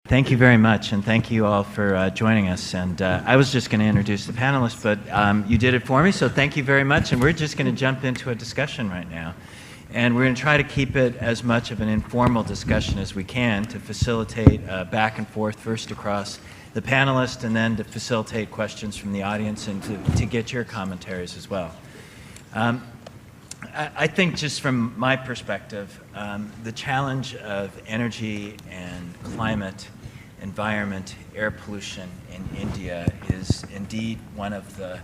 Thank you very much, and thank you all for joining us. And I was just going to introduce the panelists, but you did it for me, so thank you very much. And we're just going to jump into a discussion right now. And we're going to try to keep it as much of an informal discussion as we can to facilitate back and forth, first across the panelists, and then to facilitate questions from the audience and to get your commentaries as well. I think just from my perspective, the challenge of energy and climate, environment, air pollution in India is indeed one of the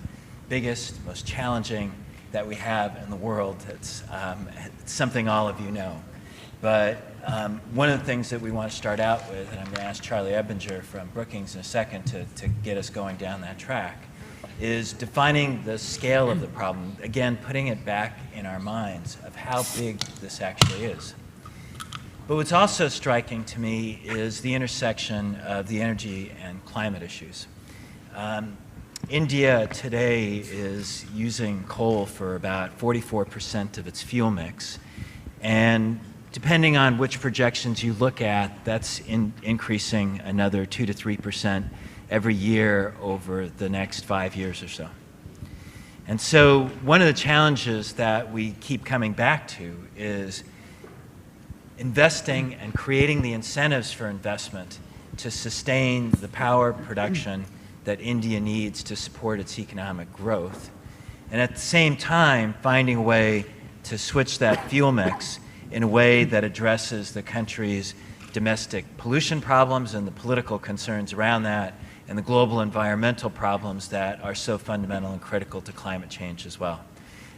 biggest, most challenging that we have in the world. It's something all of you know. But one of the things that we want to start out with, and I'm going to ask Charlie Ebinger from Brookings in a second to get us going down that track, is defining the scale of the problem, again, putting it back in our minds of how big this actually is. But what's also striking to me is the intersection of the energy and climate issues. India today is using coal for about 44% of its fuel mix, and depending on which projections you look at, that's increasing another 2 to 3% every year over the next 5 years or so. And so one of the challenges that we keep coming back to is investing and creating the incentives for investment to sustain the power production that India needs to support its economic growth, and at the same time finding a way to switch that fuel mix in a way that addresses the country's domestic pollution problems and the political concerns around that, and the global environmental problems that are so fundamental and critical to climate change as well.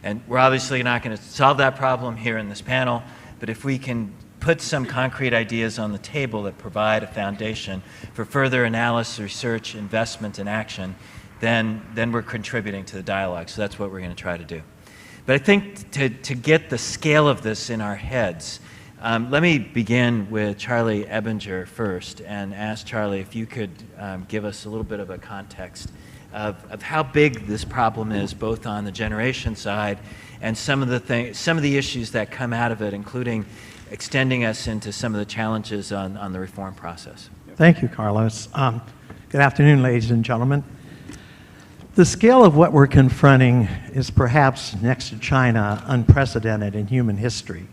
And we're obviously not going to solve that problem here in this panel, but if we can put some concrete ideas on the table that provide a foundation for further analysis, research, investment, and action, then we're contributing to the dialogue. So that's what we're going to try to do. But I think to get the scale of this in our heads, let me begin with Charlie Ebinger first and ask Charlie if you could give us a little bit of a context of how big this problem is, both on the generation side and some of the issues that come out of it, including extending us into some of the challenges on the reform process. Thank you, Carlos. Good afternoon, ladies and gentlemen. The scale of what we're confronting is perhaps, next to China, unprecedented in human history.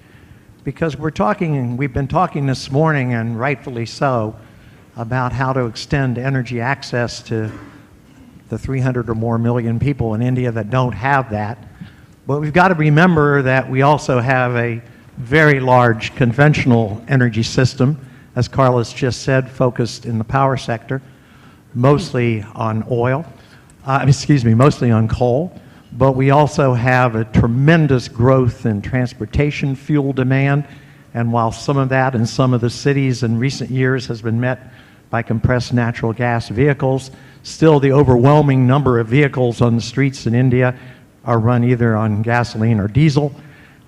Because we've been talking this morning, and rightfully so, about how to extend energy access to the 300 or more million people in India that don't have that. But we've got to remember that we also have a very large conventional energy system, as Carlos just said, focused in the power sector, mostly on mostly on coal. But we also have a tremendous growth in transportation fuel demand, and while some of that in some of the cities in recent years has been met by compressed natural gas vehicles, still the overwhelming number of vehicles on the streets in India are run either on gasoline or diesel.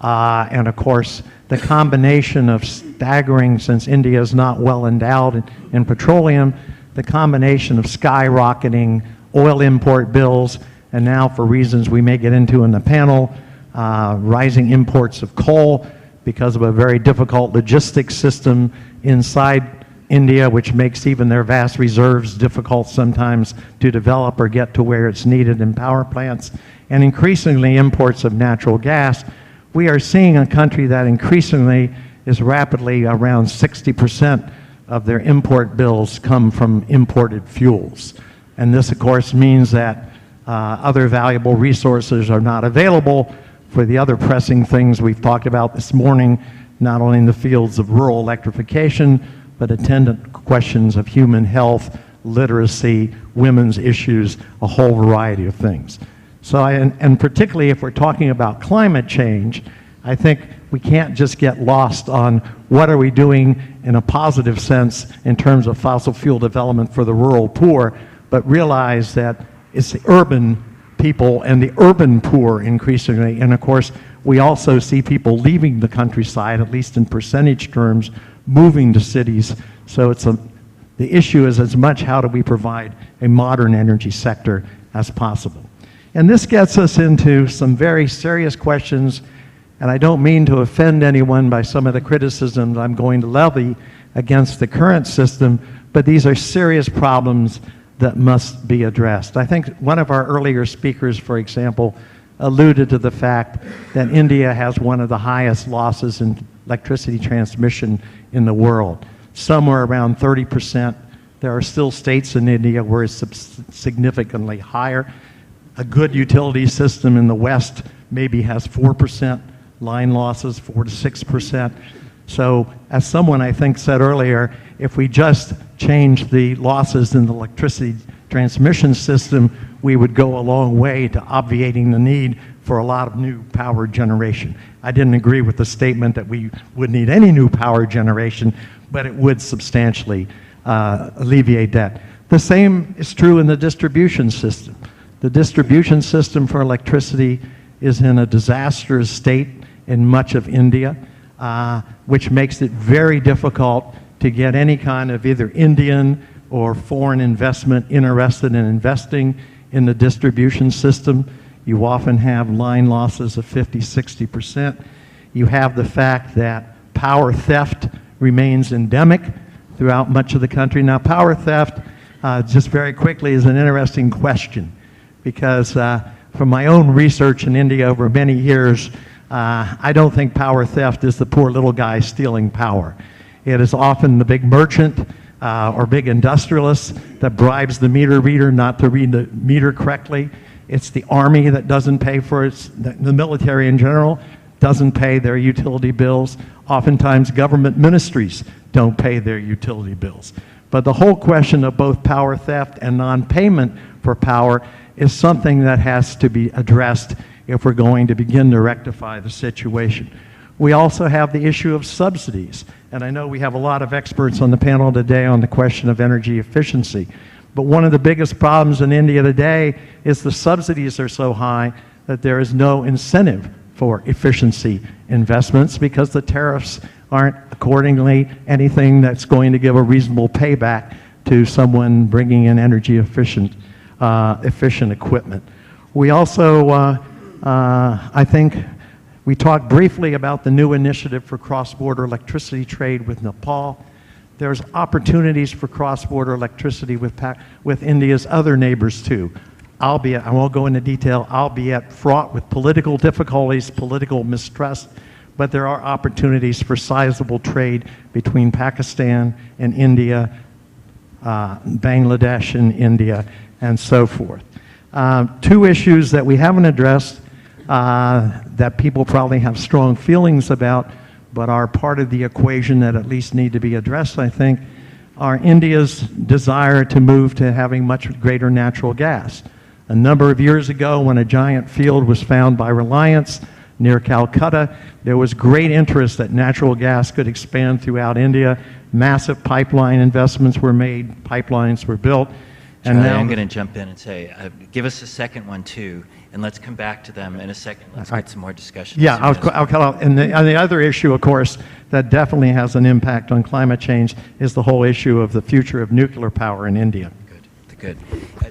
And of course, the combination of staggering, since India is not well endowed in petroleum, the combination of skyrocketing oil import bills, and now for reasons we may get into in the panel, rising imports of coal because of a very difficult logistics system inside India, which makes even their vast reserves difficult sometimes to develop or get to where it's needed in power plants, and increasingly imports of natural gas. We are seeing a country that increasingly is rapidly around 60% of their import bills come from imported fuels. And this, of course, means that other valuable resources are not available for the other pressing things we've talked about this morning, not only in the fields of rural electrification, but attendant questions of human health, literacy, women's issues, a whole variety of things. So, and particularly if we're talking about climate change, I think we can't just get lost on what are we doing in a positive sense in terms of fossil fuel development for the rural poor, but realize that it's the urban people and the urban poor increasingly. And of course, we also see people leaving the countryside, at least in percentage terms, moving to cities. So the issue is as much how do we provide a modern energy sector as possible. And this gets us into some very serious questions, and I don't mean to offend anyone by some of the criticisms I'm going to levy against the current system, but these are serious problems that must be addressed. I think one of our earlier speakers, for example, alluded to the fact that India has one of the highest losses in electricity transmission in the world, somewhere around 30%. There are still states in India where it's significantly higher. A good utility system in the West maybe has 4% line losses, 4 to 6%. So as someone I think said earlier, if we just change the losses in the electricity transmission system, we would go a long way to obviating the need for a lot of new power generation. I didn't agree with the statement that we would need any new power generation, but it would substantially alleviate that. The same is true in the distribution system. The distribution system for electricity is in a disastrous state in much of India, which makes it very difficult to get any kind of either Indian or foreign investment interested in investing in the distribution system. You often have line losses of 50, 60%. You have the fact that power theft remains endemic throughout much of the country. Now, power theft, just very quickly, is an interesting question because from my own research in India over many years, I don't think power theft is the poor little guy stealing power. It is often the big merchant or big industrialist that bribes the meter reader not to read the meter correctly. It's the army that doesn't pay for it. The military in general doesn't pay their utility bills. Oftentimes government ministries don't pay their utility bills. But the whole question of both power theft and non-payment for power is something that has to be addressed if we're going to begin to rectify the situation. We also have the issue of subsidies, and I know we have a lot of experts on the panel today on the question of energy efficiency, but one of the biggest problems in India today is the subsidies are so high that there is no incentive for efficiency investments because the tariffs aren't accordingly anything that's going to give a reasonable payback to someone bringing in energy efficient equipment. We also, I think, we talked briefly about the new initiative for cross-border electricity trade with Nepal. There's opportunities for cross-border electricity with India's other neighbors too, albeit, I won't go into detail, albeit fraught with political difficulties, political mistrust, but there are opportunities for sizable trade between Pakistan and India, Bangladesh and India, and so forth. Two issues that we haven't addressed that people probably have strong feelings about, but are part of the equation that at least need to be addressed, I think, are India's desire to move to having much greater natural gas. A number of years ago, when a giant field was found by Reliance near Calcutta, there was great interest that natural gas could expand throughout India. Massive pipeline investments were made, pipelines were built. And now I'm going to jump in and say, give us a second one too, and let's come back to them in a second. Let's get some more discussion. Yeah, I'll cut off. And the other issue, of course, that definitely has an impact on climate change is the whole issue of the future of nuclear power in India. Good.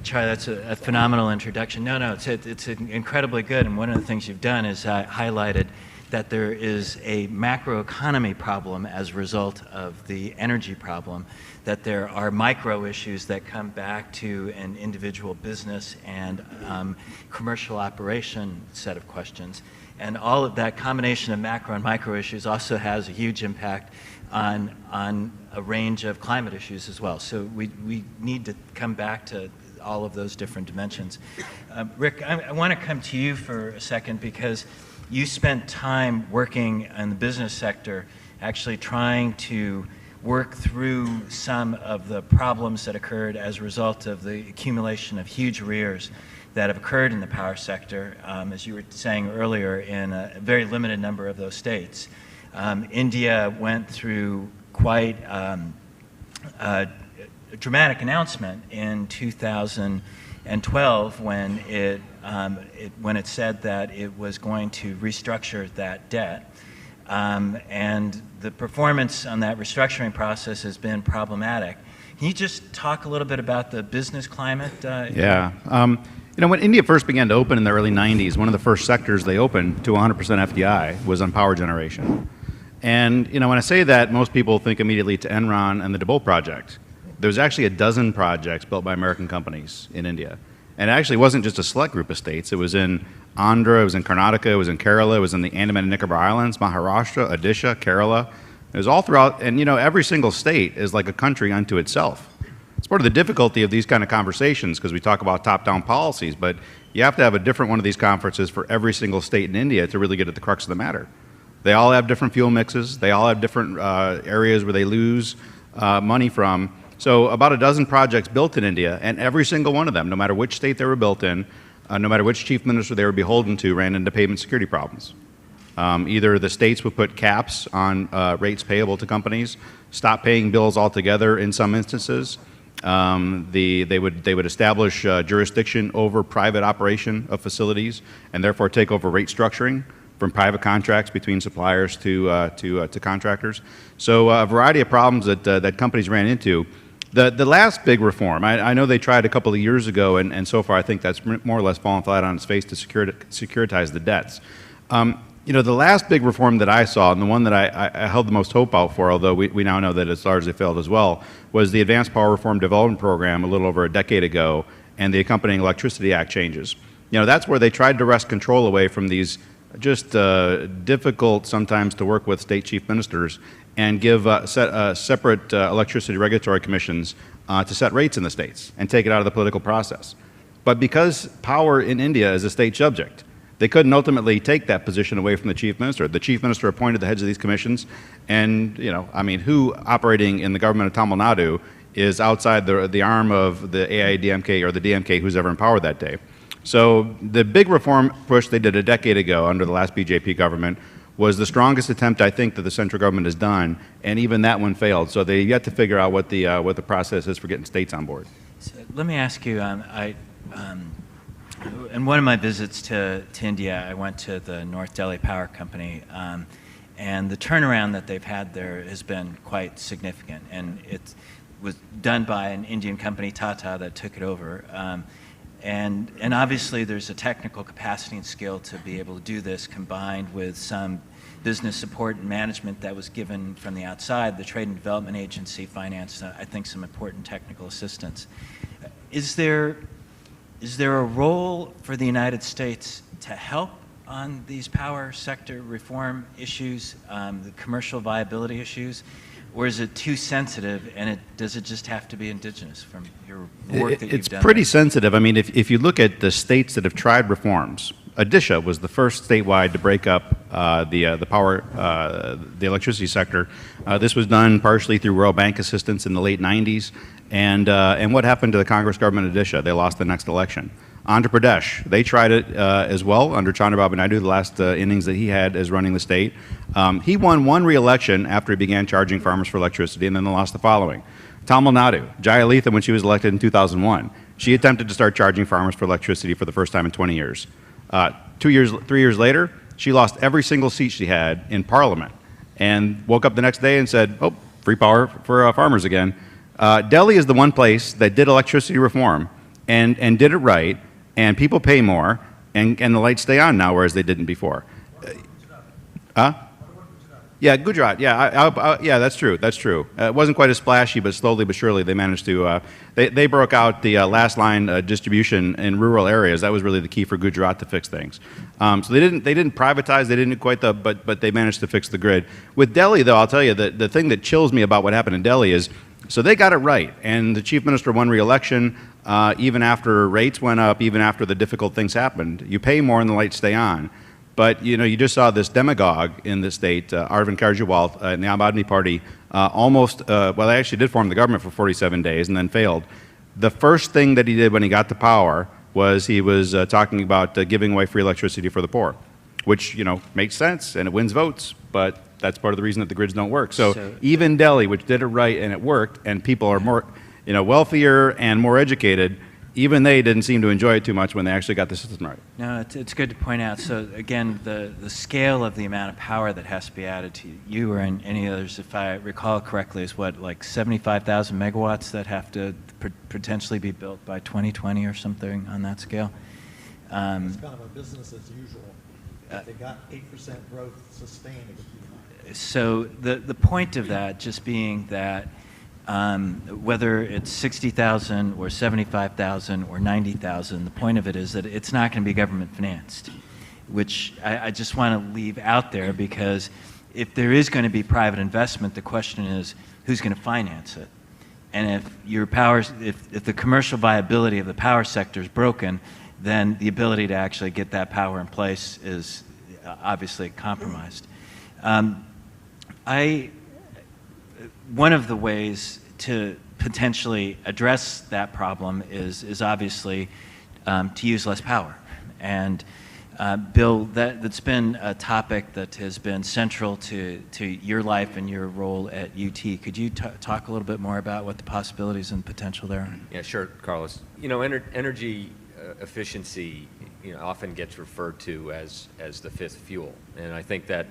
Charlie, that's a phenomenal introduction. No, it's incredibly good, and one of the things you've done is highlighted that there is a macroeconomy problem as a result of the energy problem, that there are micro issues that come back to an individual business and commercial operation set of questions. And all of that combination of macro and micro issues also has a huge impact on a range of climate issues as well. So we need to come back to all of those different dimensions. Rick, I want to come to you for a second because you spent time working in the business sector, actually trying to work through some of the problems that occurred as a result of the accumulation of huge arrears that have occurred in the power sector, as you were saying earlier, in a very limited number of those states. India went through quite a dramatic announcement in 2012 when it said that it was going to restructure that debt. And the performance on that restructuring process has been problematic. Can you just talk a little bit about the business climate? Yeah. You know, when India first began to open in the early 90s, one of the first sectors they opened to 100% FDI was on power generation. And when I say that, most people think immediately to Enron and the Dabol project. There's actually a dozen projects built by American companies in India. And it actually wasn't just a select group of states. It was in Andhra, it was in Karnataka, it was in Kerala, it was in the Andaman and Nicobar Islands, Maharashtra, Odisha, Kerala. It was all throughout, and every single state is like a country unto itself. It's part of the difficulty of these kind of conversations because we talk about top-down policies, but you have to have a different one of these conferences for every single state in India to really get at the crux of the matter. They all have different fuel mixes. They all have different areas where they lose money from. So about a dozen projects built in India, and every single one of them, no matter which state they were built in, no matter which chief minister they were beholden to, ran into payment security problems. Either the states would put caps on rates payable to companies, stop paying bills altogether in some instances. They would establish jurisdiction over private operation of facilities and therefore take over rate structuring from private contracts between suppliers to contractors. So a variety of problems that companies ran into. The last big reform, I know they tried a couple of years ago, and so far I think that's more or less fallen flat on its face to securitize the debts. The last big reform that I saw, and the one that I held the most hope out for, although we now know that it's largely failed as well, was the Advanced Power Reform Development Program a little over a decade ago, and the accompanying Electricity Act changes. That's where they tried to wrest control away from these just difficult sometimes to work with state chief ministers and give separate electricity regulatory commissions to set rates in the states and take it out of the political process. But because power in India is a state subject, they couldn't ultimately take that position away from the chief minister. The chief minister appointed the heads of these commissions, and who operating in the government of Tamil Nadu is outside the arm of the AIDMK or the DMK, who's ever in power that day. So the big reform push they did a decade ago under the last BJP government was the strongest attempt I think that the central government has done, and even that one failed. So they've yet to figure out what the process is for getting states on board. So let me ask you, in one of my visits to India, I went to the North Delhi Power Company, and the turnaround that they've had there has been quite significant. And it was done by an Indian company, Tata, that took it over. And obviously there's a technical capacity and skill to be able to do this, combined with some business support and management that was given from the outside. The Trade and Development Agency financed, I think, some important technical assistance. Is there a role for the United States to help on these power sector reform issues, the commercial viability issues, or is it too sensitive, and does it just have to be indigenous from your work that you've done? It's pretty sensitive. I mean, if you look at the states that have tried reforms, Odisha was the first statewide to break up the electricity sector. This was done partially through World Bank assistance in the late 90s. And what happened to the Congress government of Odisha? They lost the next election. Andhra Pradesh, they tried it as well under Chandrababu Naidu, the last innings that he had as running the state. He won one re-election after he began charging farmers for electricity, and then they lost the following. Tamil Nadu, Jayalalitha, when she was elected in 2001, she attempted to start charging farmers for electricity for the first time in 20 years. 3 years later, she lost every single seat she had in Parliament and woke up the next day and said, oh, free power for farmers again. Delhi is the one place that did electricity reform and did it right, and people pay more, and the lights stay on now, whereas they didn't before. Yeah, Gujarat. Yeah, yeah, that's true. That's true. It wasn't quite as splashy, but slowly but surely they managed to. They broke out the last line distribution in rural areas. That was really the key for Gujarat to fix things. So they didn't privatize. They didn't quite but they managed to fix the grid. With Delhi, though, I'll tell you that the thing that chills me about what happened in Delhi is, so they got it right, and the chief minister won re-election even after rates went up, even after the difficult things happened. You pay more and the lights stay on. But you just saw this demagogue in the state, Arvind Kejriwal, in the Aam Aadmi Party, they actually did form the government for 47 days and then failed. The first thing that he did when he got to power was he was talking about giving away free electricity for the poor, which makes sense and it wins votes, but that's part of the reason that the grids don't work. So even Delhi, which did it right and it worked, and people are more wealthier and more educated, even they didn't seem to enjoy it too much when they actually got the system right. No, it's good to point out. So again, the scale of the amount of power that has to be added to you or any others, if I recall correctly, is what, like 75,000 megawatts that have to potentially be built by 2020 or something on that scale? It's kind of a business as usual. If they got 8% growth sustained, it would be high. So the point of that just being that whether it's 60,000 or 75,000 or 90,000, the point of it is that it's not going to be government financed, which I just want to leave out there, because if there is going to be private investment, the question is who's going to finance it. And if your if the commercial viability of the power sector is broken, then the ability to actually get that power in place is obviously compromised. One of the ways to potentially address that problem is obviously to use less power. And Bill, that's been a topic that has been central to your life and your role at UT. Could you talk a little bit more about what the possibilities and potential there are? Yeah, sure, Carlos. You know, energy efficiency, often gets referred to as the fifth fuel, and I think that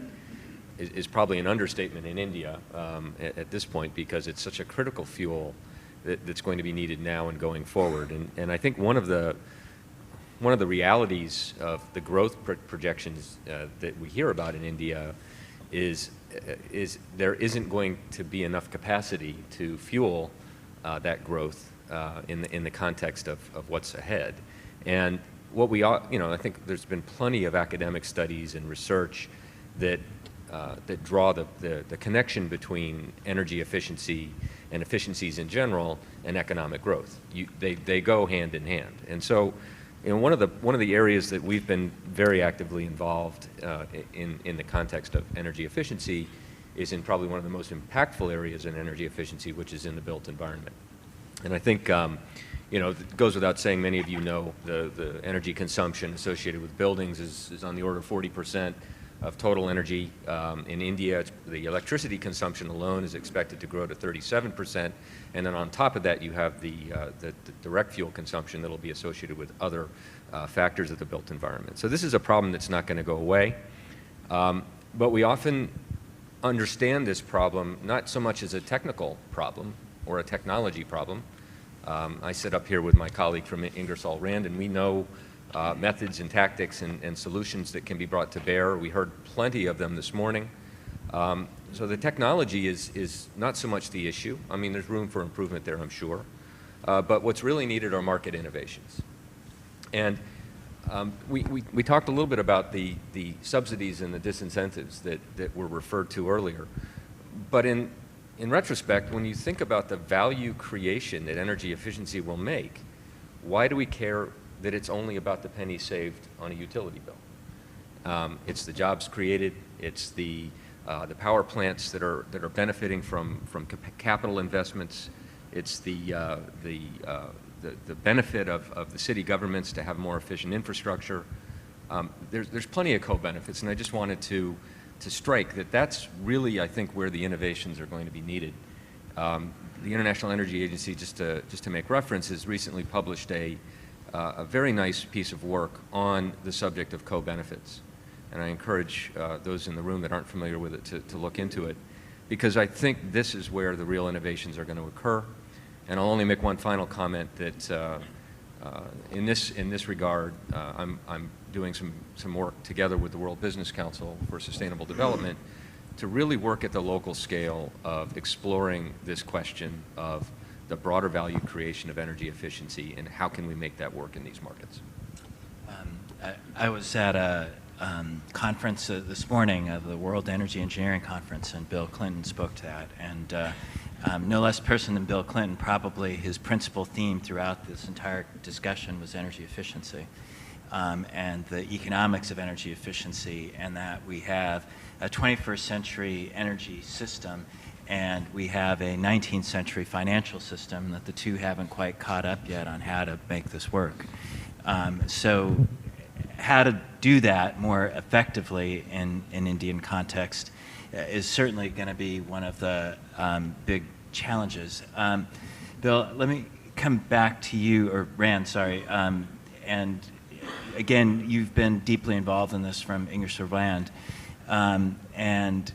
is probably an understatement in India at this point, because it's such a critical fuel that's going to be needed now and going forward. And I think one of the realities of the growth projections that we hear about in India is there isn't going to be enough capacity to fuel that growth in the context of what's ahead. And what I think there's been plenty of academic studies and research that draw the connection between energy efficiency and efficiencies in general and economic growth. They go hand in hand. And so, one of the areas that we've been very actively involved in the context of energy efficiency is in probably one of the most impactful areas in energy efficiency, which is in the built environment. And I think it goes without saying, many of you know the energy consumption associated with buildings is on the order of 40% of total energy. In India, the electricity consumption alone is expected to grow to 37%, and then on top of that, you have the direct fuel consumption that will be associated with other factors of the built environment. So this is a problem that's not going to go away, but we often understand this problem not so much as a technical problem or a technology problem. I sit up here with my colleague from Ingersoll Rand, and we know methods and tactics and solutions that can be brought to bear. We heard plenty of them this morning. So the technology is not so much the issue. I mean, there's room for improvement there, I'm sure. But what's really needed are market innovations. And we talked a little bit about the subsidies and the disincentives that were referred to earlier. But in retrospect, when you think about the value creation that energy efficiency will make, why do we care that it's only about the penny saved on a utility bill? It's the jobs created, it's the power plants that are benefiting from capital investments, it's the benefit of the city governments to have more efficient infrastructure. There's plenty of co-benefits, and I just wanted to strike that's really, I think, where the innovations are going to be needed. The International Energy Agency, just to make reference, has recently published a very nice piece of work on the subject of co-benefits. And I encourage those in the room that aren't familiar with it to look into it, because I think this is where the real innovations are going to occur. And I'll only make one final comment that in this regard, I'm doing some work together with the World Business Council for Sustainable Development to really work at the local scale of exploring this question of the broader value creation of energy efficiency and how can we make that work in these markets. I was at a conference this morning of the World Energy Engineering Conference, and Bill Clinton spoke to that. And no less person than Bill Clinton, probably his principal theme throughout this entire discussion was energy efficiency and the economics of energy efficiency, and that we have a 21st century energy system and we have a 19th century financial system, that the two haven't quite caught up yet on how to make this work. So how to do that more effectively in Indian context is certainly going to be one of the big challenges. Bill, let me come back to you, or Rand, sorry. And again, you've been deeply involved in this from Ingersoll Rand. And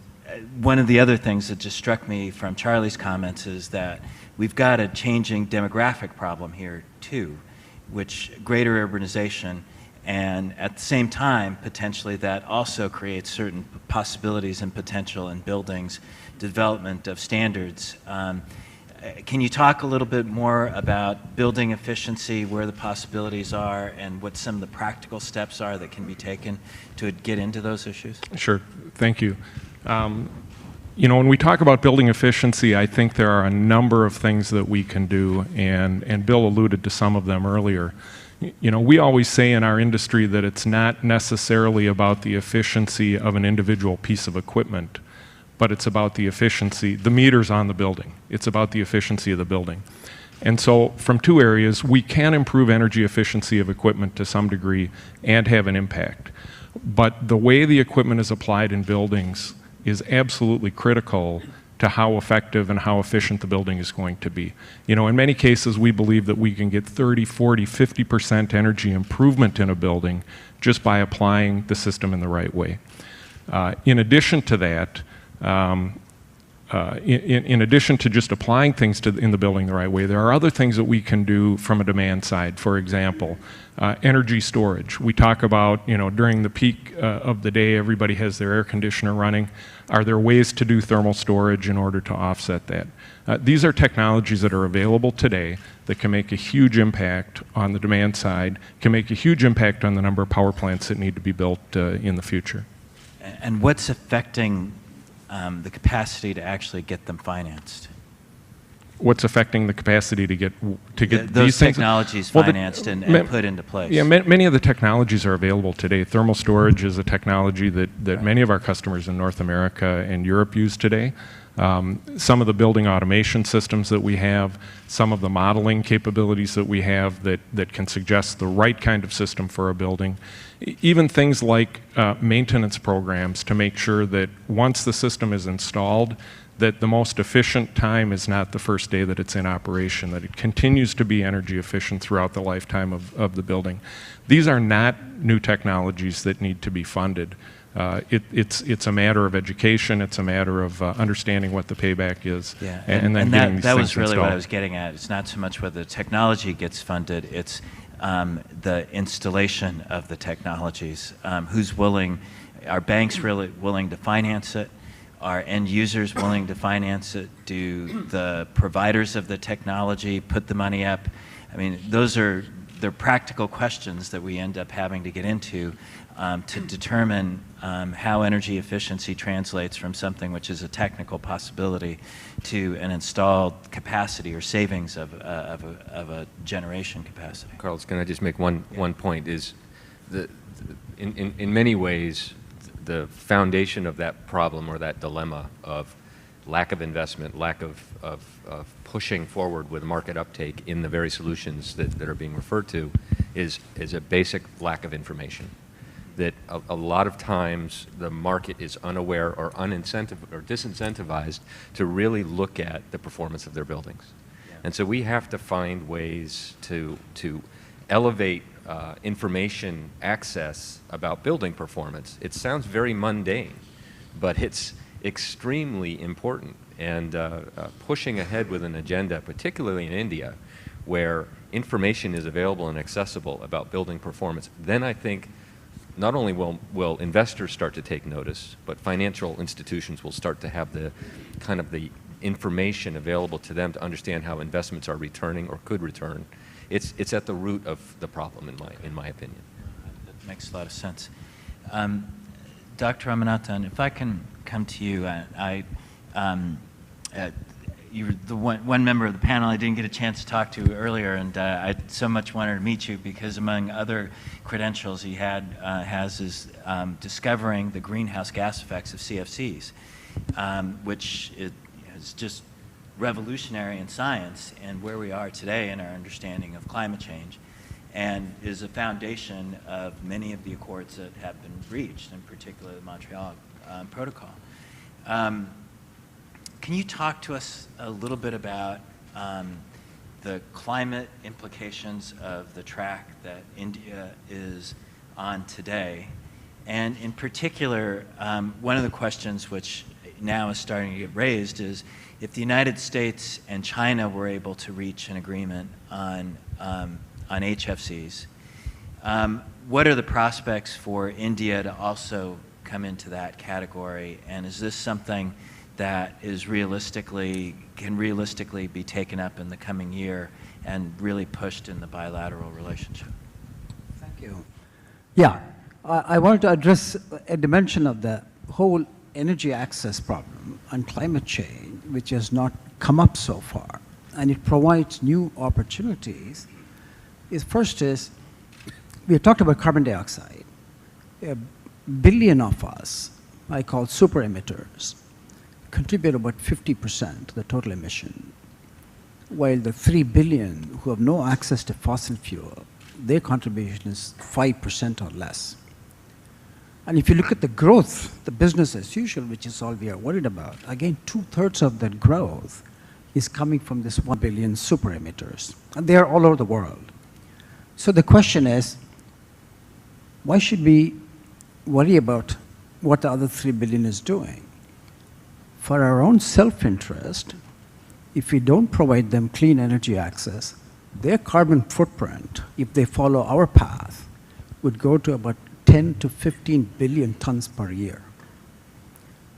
one of the other things that just struck me from Charlie's comments is that we've got a changing demographic problem here too, which greater urbanization And at the same time, potentially that also creates certain possibilities and potential in buildings, development of standards. Can you talk a little bit more about building efficiency, where the possibilities are, and what some of the practical steps are that can be taken to get into those issues? Sure, thank you. When we talk about building efficiency, I think there are a number of things that we can do, and Bill alluded to some of them earlier. We always say in our industry that it's not necessarily about the efficiency of an individual piece of equipment, but it's about the efficiency, the meters on the building. It's about the efficiency of the building. And so from two areas, we can improve energy efficiency of equipment to some degree and have an impact. But the way the equipment is applied in buildings is absolutely critical to how effective and how efficient the building is going to be. In many cases, we believe that we can get 30, 40, 50% energy improvement in a building just by applying the system in the right way. In addition to that, in addition to just applying things in the building the right way, there are other things that we can do from a demand side. For example, energy storage. We talk about, during the peak of the day, everybody has their air conditioner running. Are there ways to do thermal storage in order to offset that? These are technologies that are available today that can make a huge impact on the demand side, can make a huge impact on the number of power plants that need to be built in the future. And what's affecting the capacity to actually get them financed? What's affecting the capacity to get those these things technologies financed and put into place? Yeah, many of the technologies are available today. Thermal storage is a technology that many of our customers in North America and Europe use today. Some of the building automation systems that we have, some of the modeling capabilities that we have that can suggest the right kind of system for a building. Even things like maintenance programs to make sure that once the system is installed, that the most efficient time is not the first day that it's in operation, that it continues to be energy efficient throughout the lifetime of the building. These are not new technologies that need to be funded. It's a matter of education. It's a matter of understanding what the payback is, yeah. and then getting these things installed. That was really what I was getting at. It's not so much whether the technology gets funded, it's the installation of the technologies. Who's willing? Are banks really willing to finance it? Are end users willing to finance it? Do the providers of the technology put the money up? I mean, they're practical questions that we end up having to get into to determine how energy efficiency translates from something which is a technical possibility to an installed capacity or savings of a generation capacity. Carlos, can I just make one point? Is in many ways, the foundation of that problem or that dilemma of lack of investment, lack of pushing forward with market uptake in the very solutions that are being referred to is a basic lack of information. That a lot of times the market is unaware or disincentivized to really look at the performance of their buildings. Yeah. And so we have to find ways to elevate information access about building performance. It sounds very mundane, but it's extremely important. And pushing ahead with an agenda, particularly in India, where information is available and accessible about building performance, then I think not only will investors start to take notice, but financial institutions will start to have the kind of the information available to them to understand how investments are returning or could return. It's at the root of the problem, in my opinion. That makes a lot of sense. Dr. Ramanathan, if I can come to you, you're the one member of the panel I didn't get a chance to talk to earlier, and I so much wanted to meet you because among other credentials he has is discovering the greenhouse gas effects of CFCs, which is just revolutionary in science and where we are today in our understanding of climate change, and is a foundation of many of the accords that have been reached, in particular the Montreal Protocol. Can you talk to us a little bit about the climate implications of the track that India is on today? And in particular, one of the questions which now is starting to get raised is if the United States and China were able to reach an agreement on HFCs, What are the prospects for India to also come into that category? And is this something that is can realistically be taken up in the coming year and really pushed in the bilateral relationship? Thank you. Yeah, I wanted to address a dimension of the whole energy access problem and climate change, which has not come up so far, and it provides new opportunities. First is, we have talked about carbon dioxide. A billion of us, I call super emitters, contribute about 50% to the total emission, while the 3 billion who have no access to fossil fuel, their contribution is 5% or less. And if you look at the growth, the business as usual, which is all we are worried about, again, 2/3 of that growth is coming from this 1 billion super emitters. And they are all over the world. So the question is, why should we worry about what the other 3 billion is doing? For our own self-interest, if we don't provide them clean energy access, their carbon footprint, if they follow our path, would go to about 10 to 15 billion tons per year.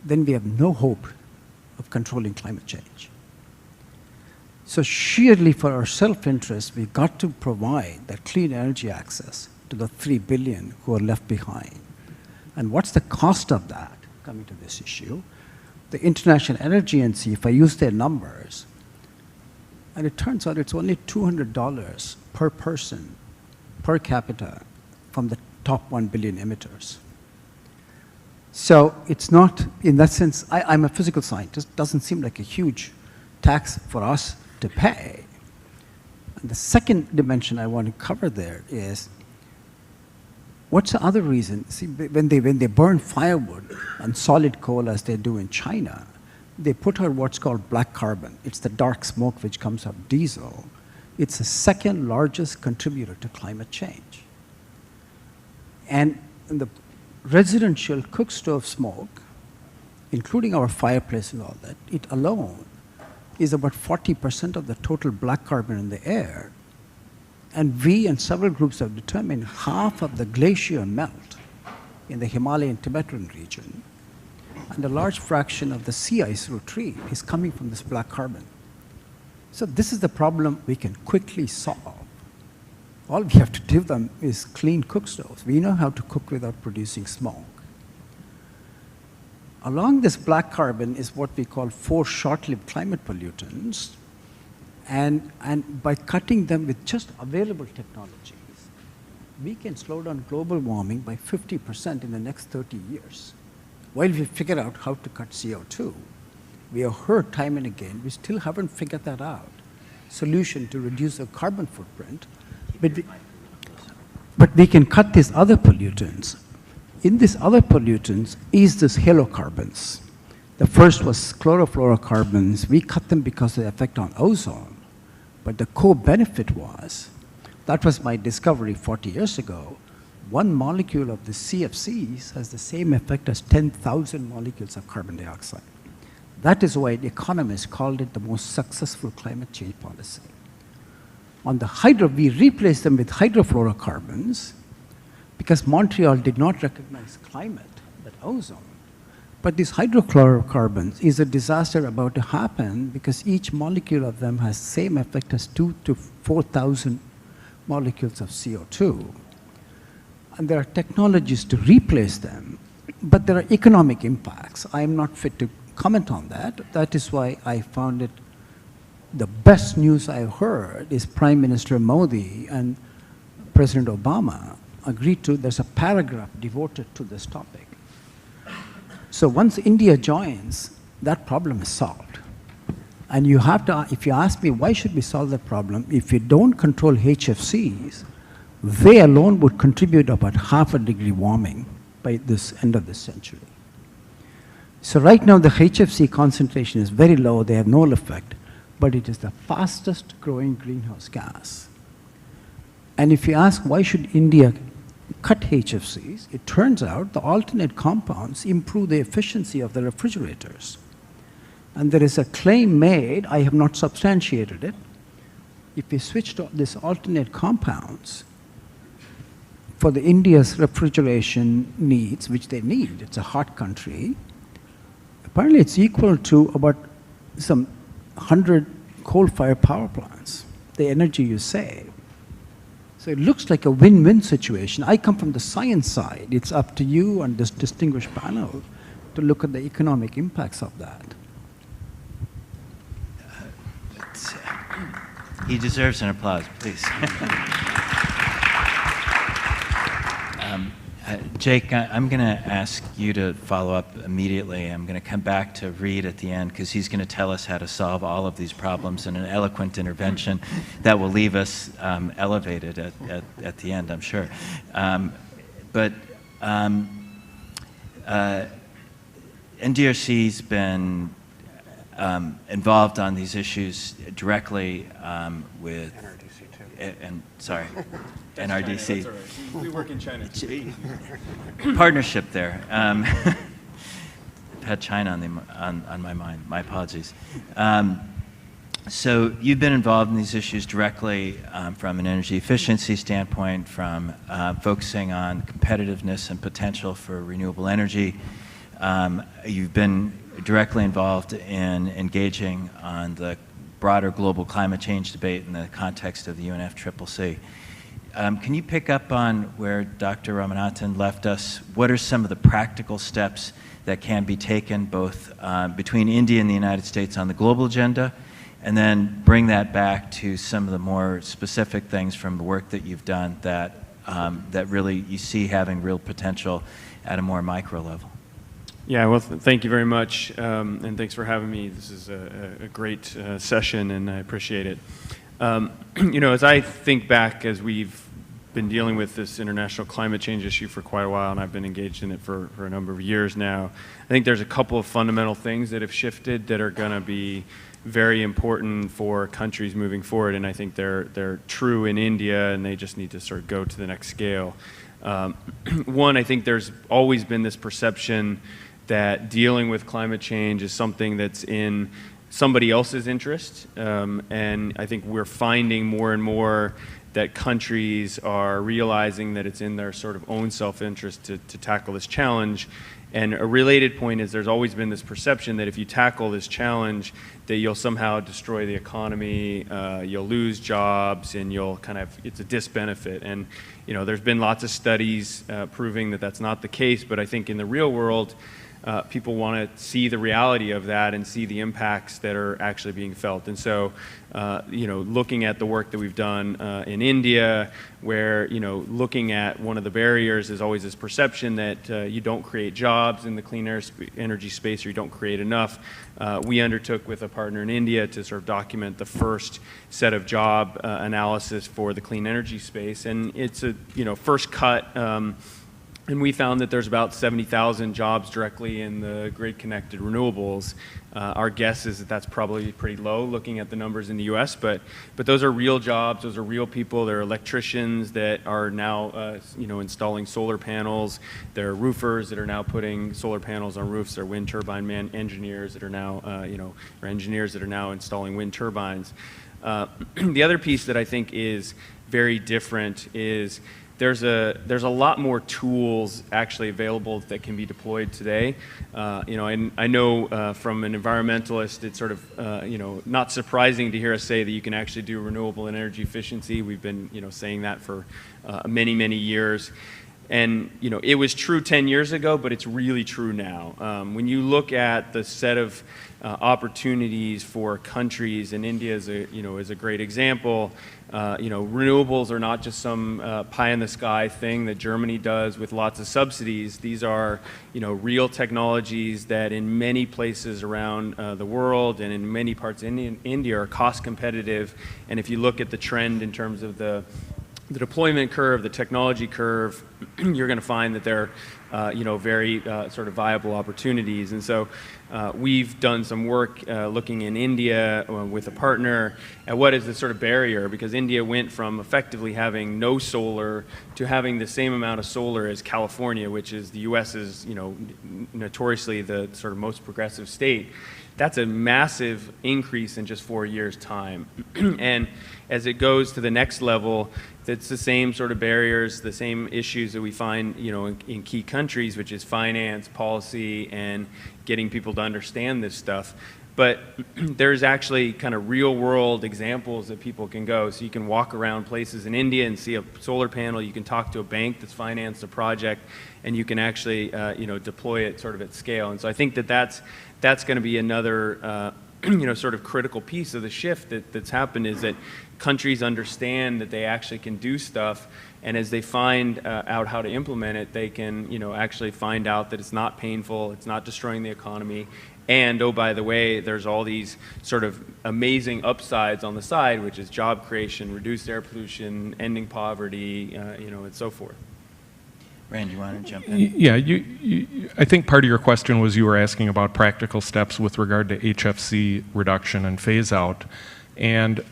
Then we have no hope of controlling climate change. So sheerly for our self-interest, we've got to provide that clean energy access to the 3 billion who are left behind. And what's the cost of that, coming to this issue? The International Energy Agency, if I use their numbers, and it turns out it's only $200 per person, per capita, from the top 1 billion emitters. So it's not, in that sense, I'm a physical scientist, doesn't seem like a huge tax for us to pay. And the second dimension I want to cover there is, what's the other reason? See, when they burn firewood and solid coal as they do in China, they put out what's called black carbon. It's the dark smoke which comes out of diesel. It's the second largest contributor to climate change. And in the residential cook stove smoke, including our fireplace and all that, it alone is about 40% of the total black carbon in the air. And we and several groups have determined half of the glacier melt in the Himalayan Tibetan region, and a large fraction of the sea ice retreat is coming from this black carbon. So this is the problem we can quickly solve. All we have to give them is clean cook stoves. We know how to cook without producing smoke. Along this black carbon is what we call 4 short-lived climate pollutants. And by cutting them with just available technologies, we can slow down global warming by 50% in the next 30 years. While we figure out how to cut CO2, we have heard time and again, we still haven't figured that out. Solution to reduce our carbon footprint, but we can cut these other pollutants. In these other pollutants is this halocarbons. The first was chlorofluorocarbons. We cut them because of the effect on ozone. But the co-benefit was, that was my discovery 40 years ago, 1 molecule of the CFCs has the same effect as 10,000 molecules of carbon dioxide. That is why the economists called it the most successful climate change policy. On the we replaced them with hydrofluorocarbons because Montreal did not recognize climate, but ozone. But these hydrofluorocarbons is a disaster about to happen because each molecule of them has same effect as 2,000 to 4,000 molecules of CO2. And there are technologies to replace them, but there are economic impacts. I am not fit to comment on that. That is why I found it the best news I've heard is Prime Minister Modi and President Obama agreed to, there's a paragraph devoted to this topic. So once India joins, that problem is solved. And you have to, if you ask me why should we solve that problem, if you don't control HFCs, they alone would contribute about 0.5 degree warming by this end of this century. So right now the HFC concentration is very low, they have no effect, but it is the fastest growing greenhouse gas. And if you ask why should India cut HFCs, it turns out the alternate compounds improve the efficiency of the refrigerators. And there is a claim made, I have not substantiated it, if we switch to these alternate compounds, for the India's refrigeration needs, which they need, it's a hot country, apparently it's equal to about some 100 coal-fired power plants, the energy you save. So it looks like a win-win situation. I come from the science side. It's up to you and this distinguished panel to look at the economic impacts of that. He deserves an applause, please. Jake, I'm going to ask you to follow up immediately. I'm going to come back to Reid at the end because he's going to tell us how to solve all of these problems in an eloquent intervention that will leave us elevated at the end, I'm sure. NDRC's been involved on these issues directly with NRDC. We work in China. Partnership there. I've had China on my mind. My apologies. So you've been involved in these issues directly from an energy efficiency standpoint, from focusing on competitiveness and potential for renewable energy. You've been directly involved in engaging on the broader global climate change debate in the context of the UNFCCC. Can you pick up on where Dr. Ramanathan left us? What are some of the practical steps that can be taken both between India and the United States on the global agenda, and then bring that back to some of the more specific things from the work that you've done that, that really you see having real potential at a more micro level? Yeah, well, thank you very much, and thanks for having me. This is a great session, and I appreciate it. You know, as I think back, as we've been dealing with this international climate change issue for quite a while, and I've been engaged in it for a number of years now, I think there's a couple of fundamental things that have shifted that are going to be very important for countries moving forward, and I think they're true in India, and they just need to sort of go to the next scale. One, I think there's always been this perception that dealing with climate change is something that's in somebody else's interest, and I think we're finding more and more that countries are realizing that it's in their sort of own self-interest to tackle this challenge. And a related point is there's always been this perception that if you tackle this challenge, that you'll somehow destroy the economy, you'll lose jobs, and you'll kind of, it's a disbenefit. And you know, there's been lots of studies proving that that's not the case, but I think in the real world, people want to see the reality of that and see the impacts that are actually being felt. And so, you know, looking at the work that we've done in India, where, you know, looking at one of the barriers is always this perception that you don't create jobs in the clean energy space, or you don't create enough. We undertook with a partner in India to sort of document the first set of job analysis for the clean energy space. And it's a, you know, first cut, and we found that there's about 70,000 jobs directly in the grid-connected renewables. Our guess is that that's probably pretty low looking at the numbers in the US, but those are real jobs, those are real people. There are electricians that are now you know, installing solar panels. There are roofers that are now putting solar panels on roofs. There are wind turbine engineers that are now, you know, or engineers that are now installing wind turbines. The other piece that I think is very different is there's a lot more tools actually available that can be deployed today. You know, and I know from an environmentalist, it's sort of you know, not surprising to hear us say that you can actually do renewable energy efficiency. We've been, you know, saying that for many years. And you know, it was true 10 years ago, but it's really true now. When you look at the set of opportunities for countries, and India is a, you know, is a great example. You know, renewables are not just some pie in the sky thing that Germany does with lots of subsidies. These are, you know, real technologies that in many places around the world and in many parts of India are cost competitive. And if you look at the trend in terms of the deployment curve, the technology curve, you're going to find that they're, you know, very sort of viable opportunities. And so we've done some work looking in India with a partner at what is the sort of barrier, because India went from effectively having no solar to having the same amount of solar as California, which is the US's, you know, notoriously the sort of most progressive state. that's a massive increase in just 4 years' time. And as it goes to the next level, it's the same sort of barriers, the same issues that we find, in key countries, which is finance, policy, and getting people to understand this stuff. But there's actually kind of real-world examples that people can go. So you can walk around places in India and see a solar panel. You can talk to a bank that's financed a project, and you can actually, deploy it sort of at scale. And so I think that's going to be another, sort of critical piece of the shift that's happened, is that countries understand that they actually can do stuff, and as they find out how to implement it, they can, actually find out that it's not painful, it's not destroying the economy, and oh, by the way, there's all these sort of amazing upsides on the side, which is job creation, reduced air pollution, ending poverty, and so forth. Rand, you want to jump in? Yeah, I think part of your question was you were asking about practical steps with regard to HFC reduction and phase out. And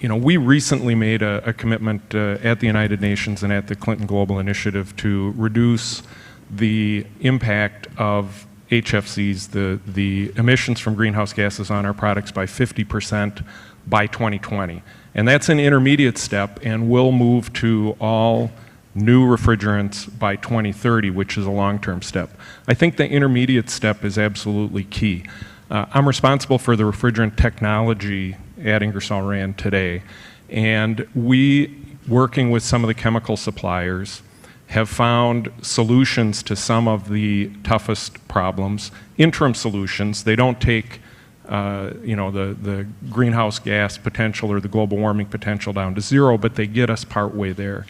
we recently made a commitment at the United Nations and at the Clinton Global Initiative to reduce the impact of HFCs, the emissions from greenhouse gases on our products by 50% by 2020. And that's an intermediate step, and we'll move to all new refrigerants by 2030, which is a long-term step. I think the intermediate step is absolutely key. I'm responsible for the refrigerant technology at Ingersoll Rand today, and we, working with some of the chemical suppliers, have found solutions to some of the toughest problems, interim solutions. They don't take the greenhouse gas potential or the global warming potential down to zero, but they get us partway there.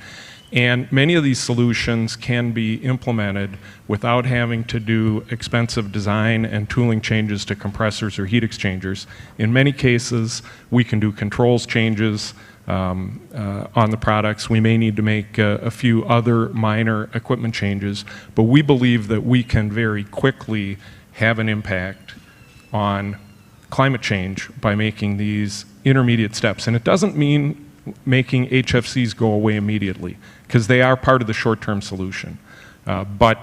And many of these solutions can be implemented without having to do expensive design and tooling changes to compressors or heat exchangers. In many cases, we can do controls changes on the products. We may need to make a few other minor equipment changes, but we believe that we can very quickly have an impact on climate change by making these intermediate steps. And it doesn't mean making HFCs go away immediately, because they are part of the short-term solution. But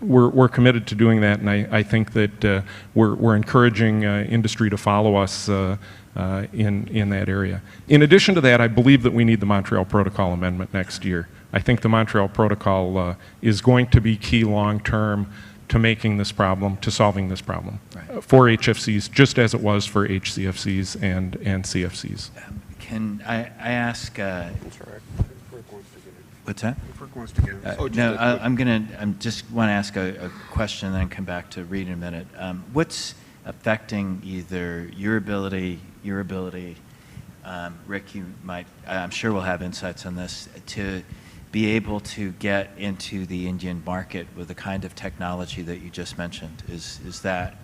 we're committed to doing that, and I think that we're encouraging industry to follow us in that area. In addition to that, I believe that we need the Montreal Protocol amendment next year. I think the Montreal Protocol is going to be key long-term to making this problem, to solving this problem, right, for HFCs, just as it was for HCFCs and CFCs. Can I ask? What's that? Wants to get no, I'm just want to ask a question and then come back to Reid in a minute. What's affecting either your ability, Rick, you might, I'm sure we'll have insights on this, to be able to get into the Indian market with the kind of technology that you just mentioned? Is that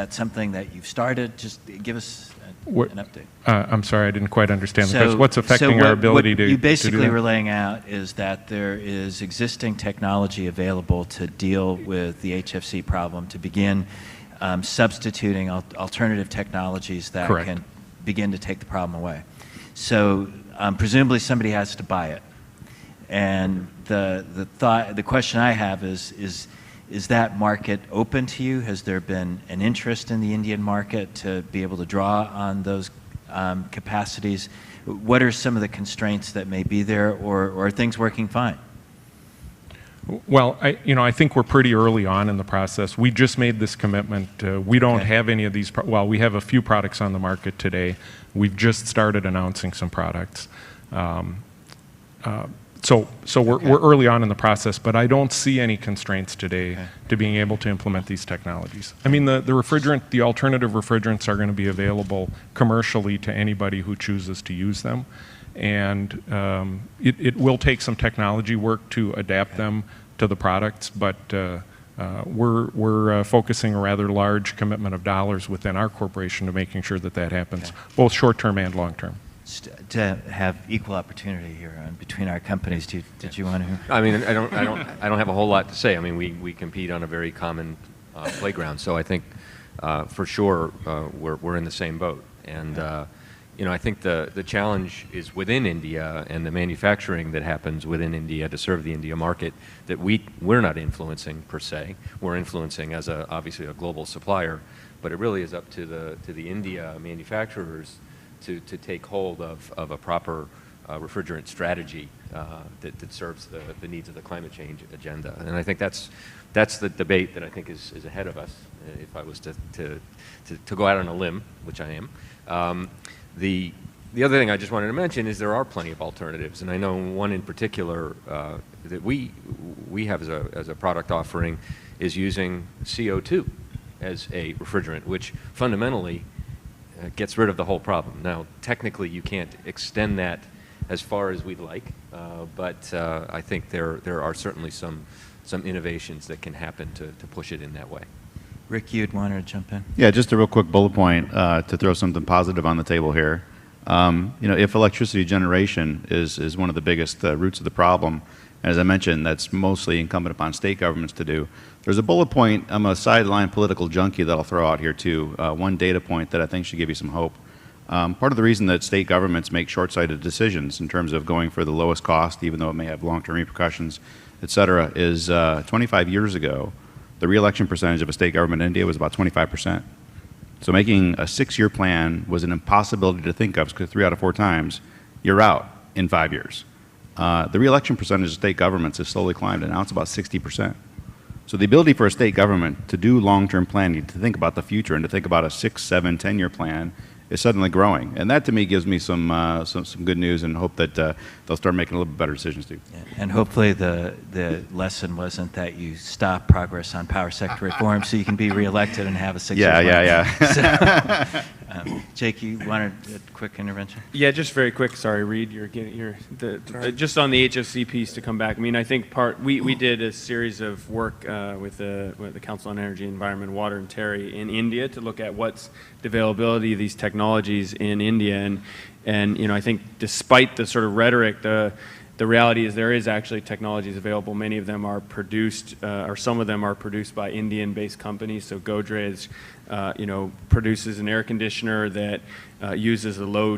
something that you've started? Just give us an update. I'm sorry, I didn't quite understand the question. What's affecting our ability to do that? You basically were laying out is that there is existing technology available to deal with the HFC problem, to begin substituting alternative technologies that Correct. Can begin to take the problem away. So presumably somebody has to buy it. And the question I have is that market open to you? Has there been an interest in the Indian market to be able to draw on those capacities? What are some of the constraints that may be there, or are things working fine? Well, I think we're pretty early on in the process. We just made this commitment. We don't have any of these. Well, we have a few products on the market today. We've just started announcing some products. So we're early on in the process, but I don't see any constraints today to being able to implement these technologies. I mean, the alternative refrigerants are going to be available commercially to anybody who chooses to use them. And it will take some technology work to adapt them to the products, but we're focusing a rather large commitment of dollars within our corporation to making sure that happens, both short-term and long-term. To have equal opportunity here between our companies, did you want to? I mean, I don't have a whole lot to say. I mean, we compete on a very common playground, so I think for sure we're in the same boat. And I think the challenge is within India and the manufacturing that happens within India to serve the India market that we're not influencing per se. We're influencing as obviously a global supplier, but it really is up to the India manufacturers to take hold of a proper refrigerant strategy that serves the needs of the climate change agenda. And I think that's the debate that I think is ahead of us. If I was to go out on a limb, which I am, the other thing I just wanted to mention is there are plenty of alternatives, and I know one in particular that we have as a product offering is using CO2 as a refrigerant, which fundamentally gets rid of the whole problem. Now, technically, you can't extend that as far as we'd like, but I think there are certainly some innovations that can happen to push it in that way. Rick, you'd want to jump in? Yeah, just a real quick bullet point to throw something positive on the table here. If electricity generation is one of the biggest roots of the problem, as I mentioned, that's mostly incumbent upon state governments to do. There's a bullet point, I'm a sideline political junkie that I'll throw out here too, one data point that I think should give you some hope. Part of the reason that state governments make short-sighted decisions in terms of going for the lowest cost, even though it may have long-term repercussions, et cetera, is 25 years ago, the re-election percentage of a state government in India was about 25%. So making a 6-year plan was an impossibility to think of, because 3 out of 4 times, you're out in 5 years. The re-election percentage of state governments has slowly climbed, and now it's about 60%. So the ability for a state government to do long-term planning, to think about the future, and to think about a 6, 7, 10-year plan is suddenly growing. And that, to me, gives me some good news, and hope that they'll start making a little bit better decisions, too. Yeah. And hopefully the lesson wasn't that you stop progress on power sector reform so you can be reelected and have a 6-year plan. Yeah. So, Jake, you wanted a quick intervention? Yeah, just very quick. Sorry, Reid, just on the HFC piece to come back. I mean, I think we did a series of work with the Council on Energy, Environment, Water, and Terry in India to look at what's the availability of these technologies in India, and I think despite the sort of rhetoric, the reality is there is actually technologies available. Many of them are produced, or some of them are produced by Indian-based companies. So Godrej, produces an air conditioner that uses a low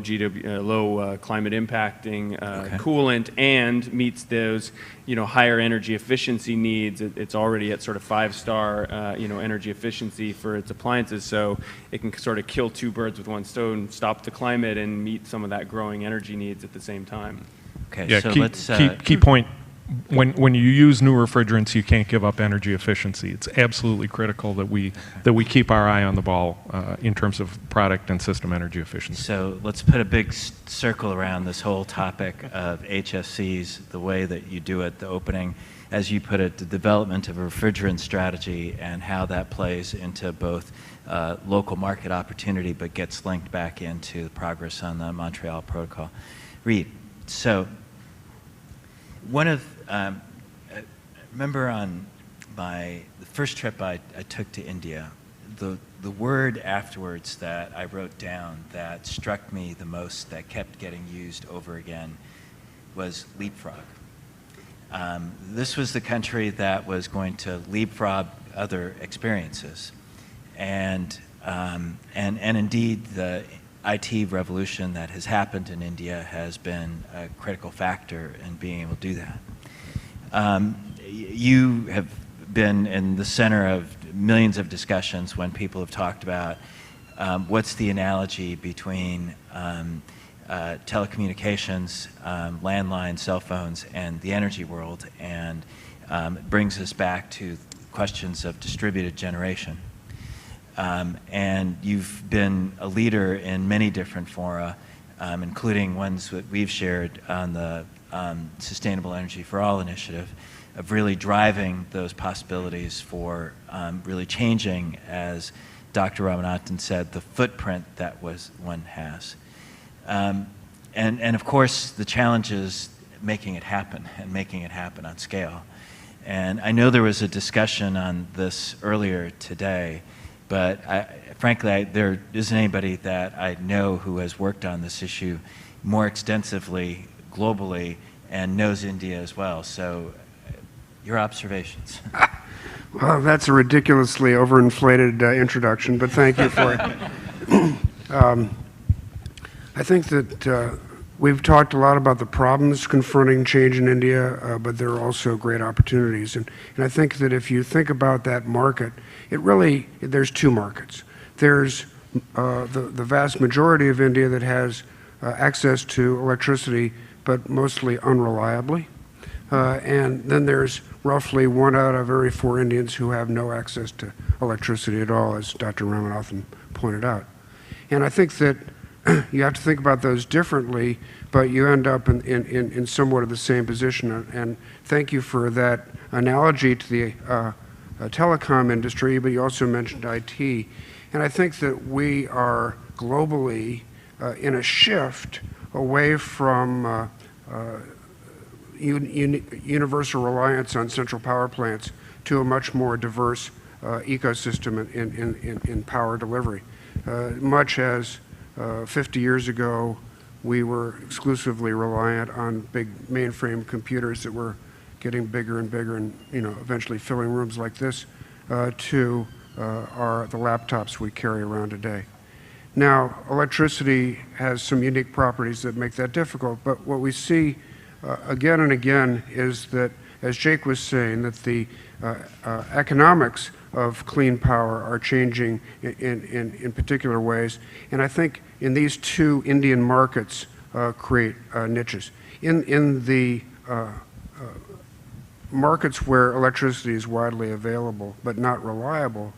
climate impacting coolant and meets those higher energy efficiency needs. It's already at sort of 5-star energy efficiency for its appliances, so it can sort of kill 2 birds with one stone, stop the climate and meet some of that growing energy needs at the same time. Okay, yeah, so let's, let's... key point, when you use new refrigerants, you can't give up energy efficiency. It's absolutely critical that we keep our eye on the ball in terms of product and system energy efficiency. So let's put a big circle around this whole topic of HFCs, the way that you do it, the opening, as you put it, the development of a refrigerant strategy and how that plays into both local market opportunity but gets linked back into progress on the Montreal Protocol. Reid, so one of, I remember on the first trip I took to India, the word afterwards that I wrote down that struck me the most, that kept getting used over again, was leapfrog. This was the country that was going to leapfrog other experiences. And indeed, the IT revolution that has happened in India has been a critical factor in being able to do that. You have been in the center of millions of discussions when people have talked about what's the analogy between telecommunications, landline, cell phones, and the energy world, and it brings us back to questions of distributed generation. And you've been a leader in many different fora, including ones that we've shared on the Sustainable Energy for All initiative, of really driving those possibilities for really changing, as Dr. Ramanathan said, the footprint that one has. And of course, the challenge is making it happen, and making it happen on scale. And I know there was a discussion on this earlier today, but frankly, there isn't anybody that I know who has worked on this issue more extensively globally and knows India as well. So your observations. Well, that's a ridiculously overinflated introduction, but thank you for it. I think that we've talked a lot about the problems confronting change in India, but there are also great opportunities. And I think that if you think about that market, there's 2 markets. there's the vast majority of India that has access to electricity, but mostly unreliably. And then there's roughly 1 out of every 4 Indians who have no access to electricity at all, as Dr. Ramanathan pointed out. And I think that you have to think about those differently, but you end up in somewhat of the same position. And thank you for that analogy to the telecom industry, but you also mentioned IT. And I think that we are globally in a shift away from universal reliance on central power plants to a much more diverse ecosystem in power delivery. Much as 50 years ago, we were exclusively reliant on big mainframe computers that were getting bigger and bigger and eventually filling rooms like this, to the laptops we carry around today. Now, electricity has some unique properties that make that difficult, but what we see again and again is that, as Jake was saying, that the economics of clean power are changing in particular ways. And I think in these 2 Indian markets create niches. In the markets where electricity is widely available but not reliable,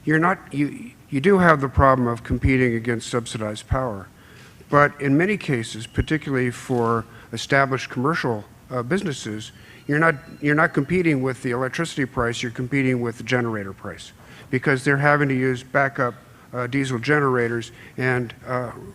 you do have the problem of competing against subsidized power. But in many cases, particularly for established commercial businesses, you're not competing with the electricity price, you're competing with the generator price, because they're having to use backup diesel generators, and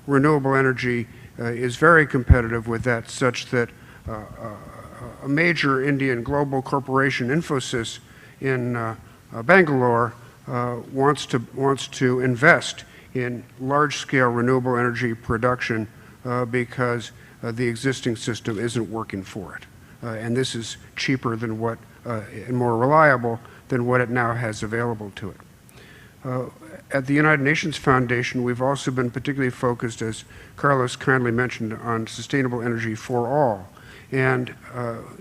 renewable energy is very competitive with that, such that a major Indian global corporation, Infosys, in Bangalore, wants to invest in large-scale renewable energy production because the existing system isn't working for it. And this is cheaper than what, and more reliable than what it now has available to it. At the United Nations Foundation, we've also been particularly focused, as Carlos kindly mentioned, on sustainable energy for all. And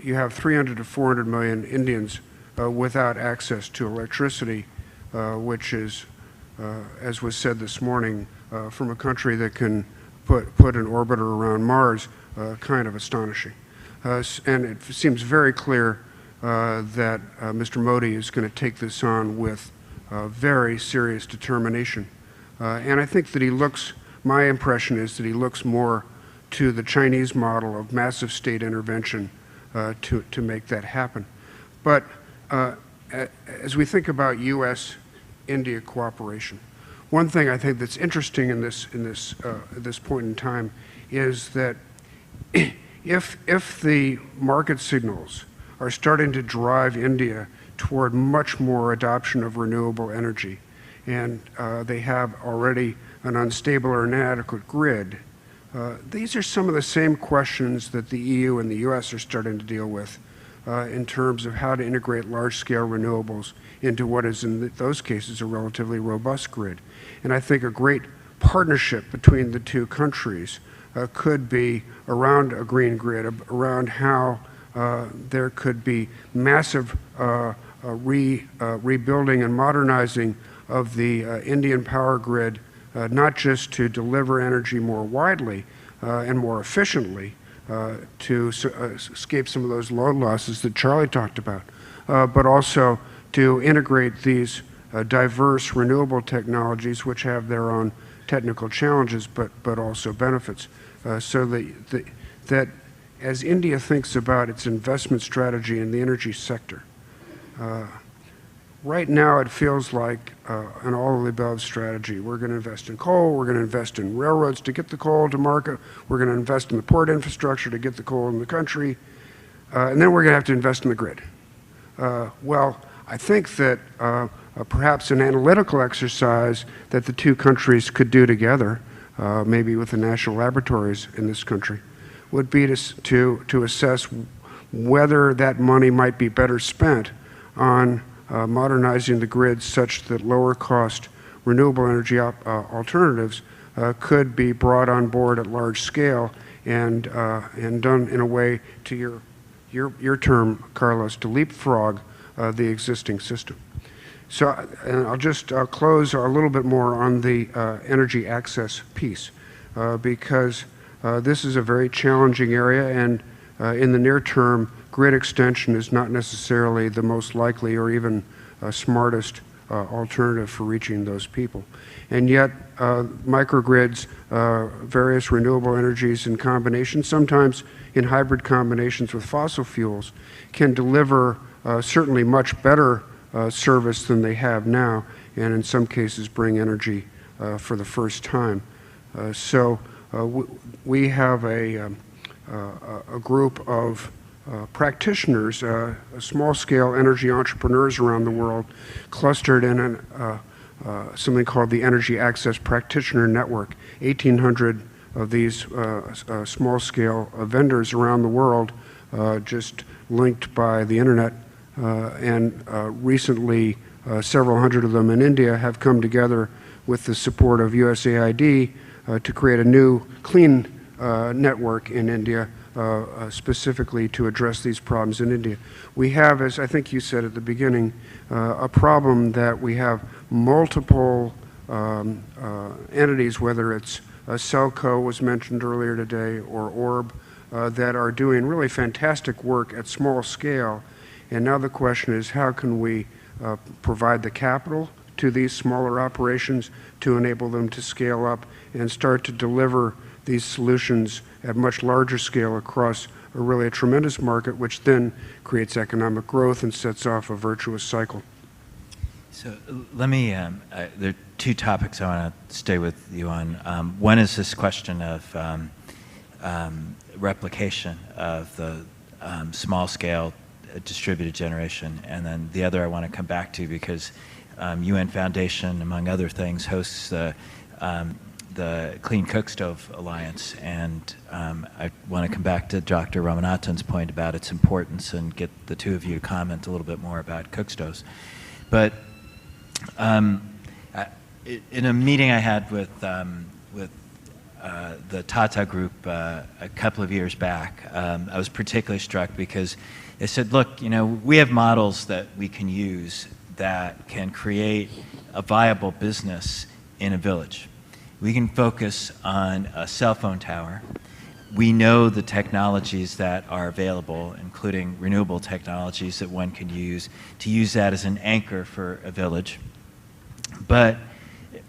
you have 300 to 400 million Indians without access to electricity, which is, as was said this morning, from a country that can put an orbiter around Mars, kind of astonishing. And it seems very clear that Mr. Modi is going to take this on with very serious determination. And I think that he looks, my impression is that he looks more to the Chinese model of massive state intervention to make that happen. But as we think about U.S.-India cooperation, one thing I think that's interesting at this point in time is that if the market signals are starting to drive India toward much more adoption of renewable energy, and they have already an unstable or inadequate grid, these are some of the same questions that the EU and the US are starting to deal with in terms of how to integrate large-scale renewables into what is, in those cases, a relatively robust grid. And I think a great partnership between the 2 countries could be around a green grid, around how there could be massive rebuilding and modernizing of the Indian power grid, not just to deliver energy more widely and more efficiently to escape some of those load losses that Charlie talked about, but also to integrate these diverse renewable technologies, which have their own technical challenges but also benefits, so that as India thinks about its investment strategy in the energy sector, right now it feels like an all-of-the-above strategy. We're going to invest in coal, we're going to invest in railroads to get the coal to market, we're going to invest in the port infrastructure to get the coal in the country, and then we're going to have to invest in the grid. Well, I think that perhaps an analytical exercise that the 2 countries could do together, maybe with the national laboratories in this country, would be to assess whether that money might be better spent on modernizing the grid such that lower cost renewable energy alternatives could be brought on board at large scale and done in a way, to your term, Carlos, to leapfrog the existing system. So, and I'll just close a little bit more on the energy access piece, because this is a very challenging area, and in the near term, grid extension is not necessarily the most likely or even smartest alternative for reaching those people. And yet, microgrids, various renewable energies in combination, sometimes in hybrid combinations with fossil fuels, can deliver certainly much better service than they have now, and in some cases bring energy for the first time. We have a group of practitioners, small-scale energy entrepreneurs around the world, clustered in something called the Energy Access Practitioner Network. 1,800 of these small-scale vendors around the world, just linked by the internet, and recently several hundred of them in India have come together with the support of USAID to create a new clean network in India, specifically to address these problems in India. We have, as I think you said at the beginning, a problem that we have multiple entities, whether it's Celco was mentioned earlier today, or Orb, that are doing really fantastic work at small scale. And now the question is, how can we provide the capital to these smaller operations to enable them to scale up and start to deliver these solutions at much larger scale across a tremendous market, which then creates economic growth and sets off a virtuous cycle. So let me, there are two topics I want to stay with you on. One is this question of replication of the small-scale distributed generation, and then the other I want to come back to because UN Foundation, among other things, hosts the Clean Cook Stove Alliance, and I want to come back to Dr. Ramanathan's point about its importance and get the two of you to comment a little bit more about cook stoves. But in a meeting I had with the Tata Group a couple of years back, I was particularly struck because they said, look, we have models that we can use that can create a viable business in a village. We can focus on a cell phone tower. We know the technologies that are available, including renewable technologies that one can use to use that as an anchor for a village. But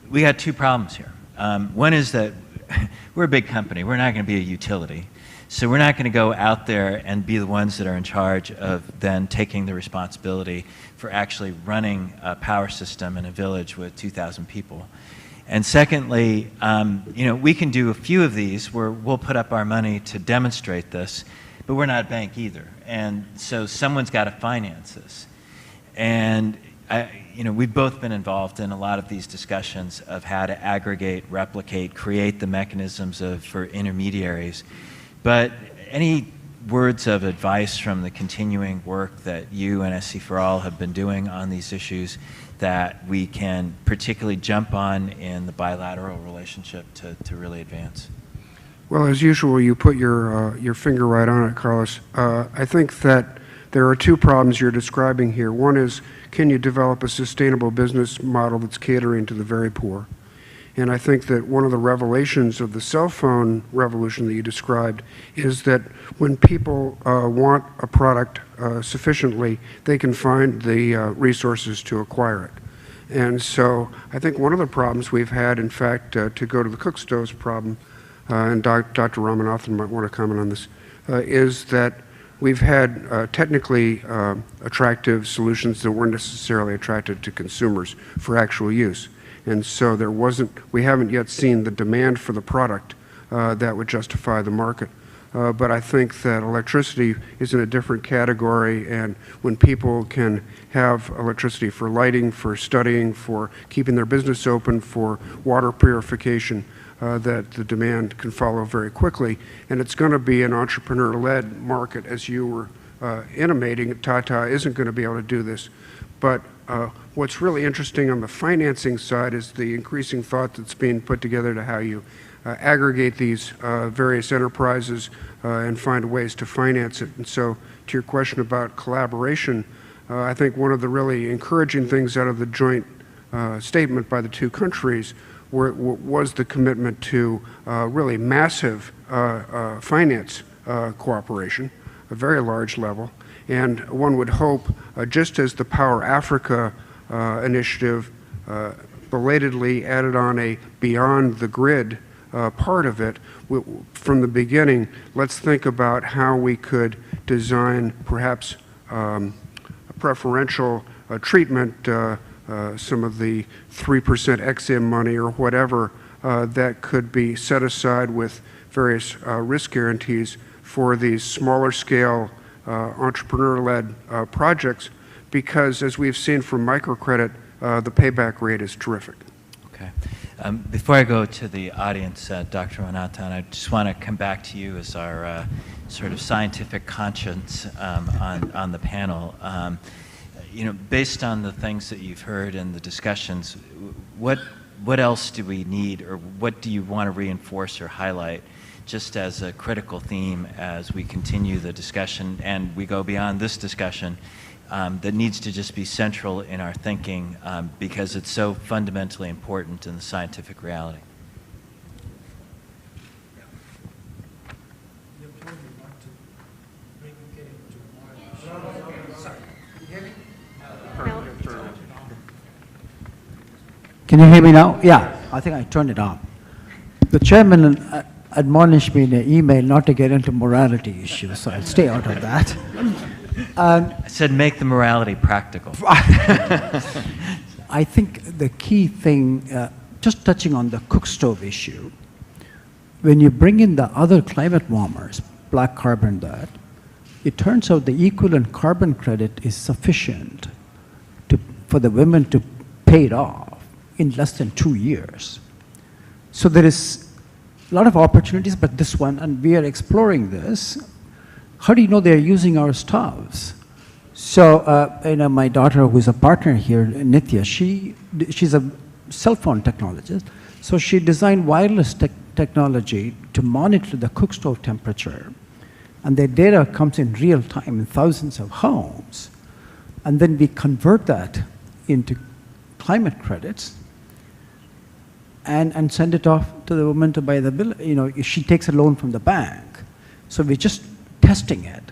we got two problems here. One is that we're a big company. We're not going to be a utility. So we're not going to go out there and be the ones that are in charge of then taking the responsibility for actually running a power system in a village with 2,000 people. And secondly, we can do a few of these where we'll put up our money to demonstrate this, but we're not a bank either. And so someone's got to finance this. And we've both been involved in a lot of these discussions of how to aggregate, replicate, create the mechanisms for intermediaries. But any words of advice from the continuing work that you and SC4All have been doing on these issues that we can particularly jump on in the bilateral relationship to really advance? Well, as usual, you put your finger right on it, Carlos. I think that there are two problems you're describing here. One is, can you develop a sustainable business model that's catering to the very poor? And I think that one of the revelations of the cell phone revolution that you described is that when people want a product sufficiently, they can find the resources to acquire it. And so I think one of the problems we've had, in fact, to go to the cook stoves problem, and Dr. Ramanathan might want to comment on this, is that we've had technically attractive solutions that weren't necessarily attractive to consumers for actual use. And so we haven't yet seen the demand for the product that would justify the market. But I think that electricity is in a different category, and when people can have electricity for lighting, for studying, for keeping their business open, for water purification, that the demand can follow very quickly. And it's going to be an entrepreneur-led market, as you were intimating. Tata isn't going to be able to do this. But what's really interesting on the financing side is the increasing thought that's being put together to how you aggregate these various enterprises and find ways to finance it. And so to your question about collaboration, I think one of the really encouraging things out of the joint statement by the two countries was the commitment to really massive finance cooperation, a very large level. And one would hope, just as the Power Africa initiative belatedly added on a beyond the grid part of it, from the beginning, let's think about how we could design perhaps a preferential treatment, some of the 3% ex-im money or whatever that could be set aside with various risk guarantees for these smaller scale entrepreneur-led projects, because as we've seen from microcredit, the payback rate is terrific. Okay. Before I go to the audience, Dr. Ramanathan, I just want to come back to you as our sort of scientific conscience on the panel. You know, based on the things that you've heard in the discussions, what else do we need, or what do you want to reinforce or highlight just as a critical theme as we continue the discussion and we go beyond this discussion, that needs to just be central in our thinking because it's so fundamentally important in the scientific reality? Can you hear me now? Yeah, I think I turned it on. The chairman admonished me in an email not to get into morality issues, so I'll stay out of that. I said make the morality practical. I think the key thing, just touching on the cook stove issue, when you bring in the other climate warmers, black carbon, that, it turns out the equivalent carbon credit is sufficient for the women to pay it off in less than 2 years. So there is a lot of opportunities, but this one, and we are exploring this. How do you know they're using our stoves? So, you know, my daughter, who's a partner here, Nithya, she's a cell phone technologist. So she designed wireless technology to monitor the cook stove temperature. And the data comes in real time in thousands of homes. And then we convert that into climate credits and send it off to the woman to buy the bill. You know, she takes a loan from the bank. So we're just testing it.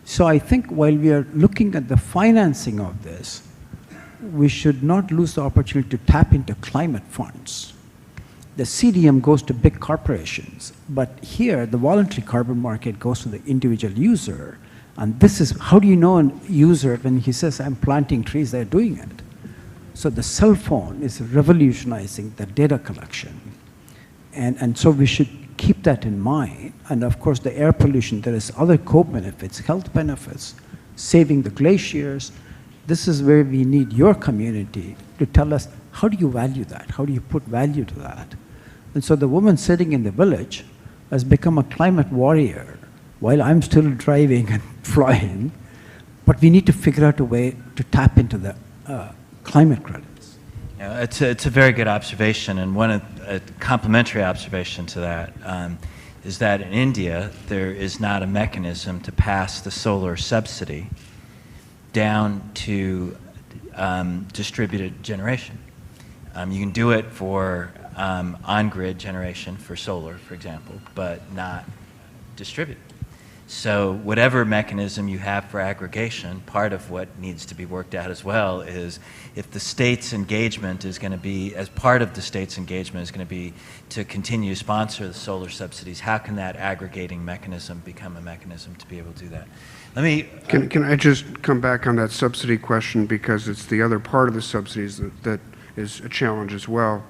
So I think while we are looking at the financing of this, we should not lose the opportunity to tap into climate funds. The CDM goes to big corporations, but here the voluntary carbon market goes to the individual user. And this is, how do you know a user when he says, I'm planting trees, they're doing it? So the cell phone is revolutionizing the data collection. And so we should keep that in mind. And of course, the air pollution, there is other co-benefits, health benefits, saving the glaciers. This is where we need your community to tell us, how do you value that? How do you put value to that? And so the woman sitting in the village has become a climate warrior while I'm still driving and flying. But we need to figure out a way to tap into the climate credits. Yeah, it's a very good observation, and a complementary observation to that is that in India there is not a mechanism to pass the solar subsidy down to distributed generation. You can do it for on-grid generation for solar, for example, but not distributed. So whatever mechanism you have for aggregation, part of what needs to be worked out as well is if the state's engagement is going to be, as part of the state's engagement is going to be to continue to sponsor the solar subsidies, how can that aggregating mechanism become a mechanism to be able to do that? Let me... Can I just come back on that subsidy question, because it's the other part of the subsidies that is a challenge as well.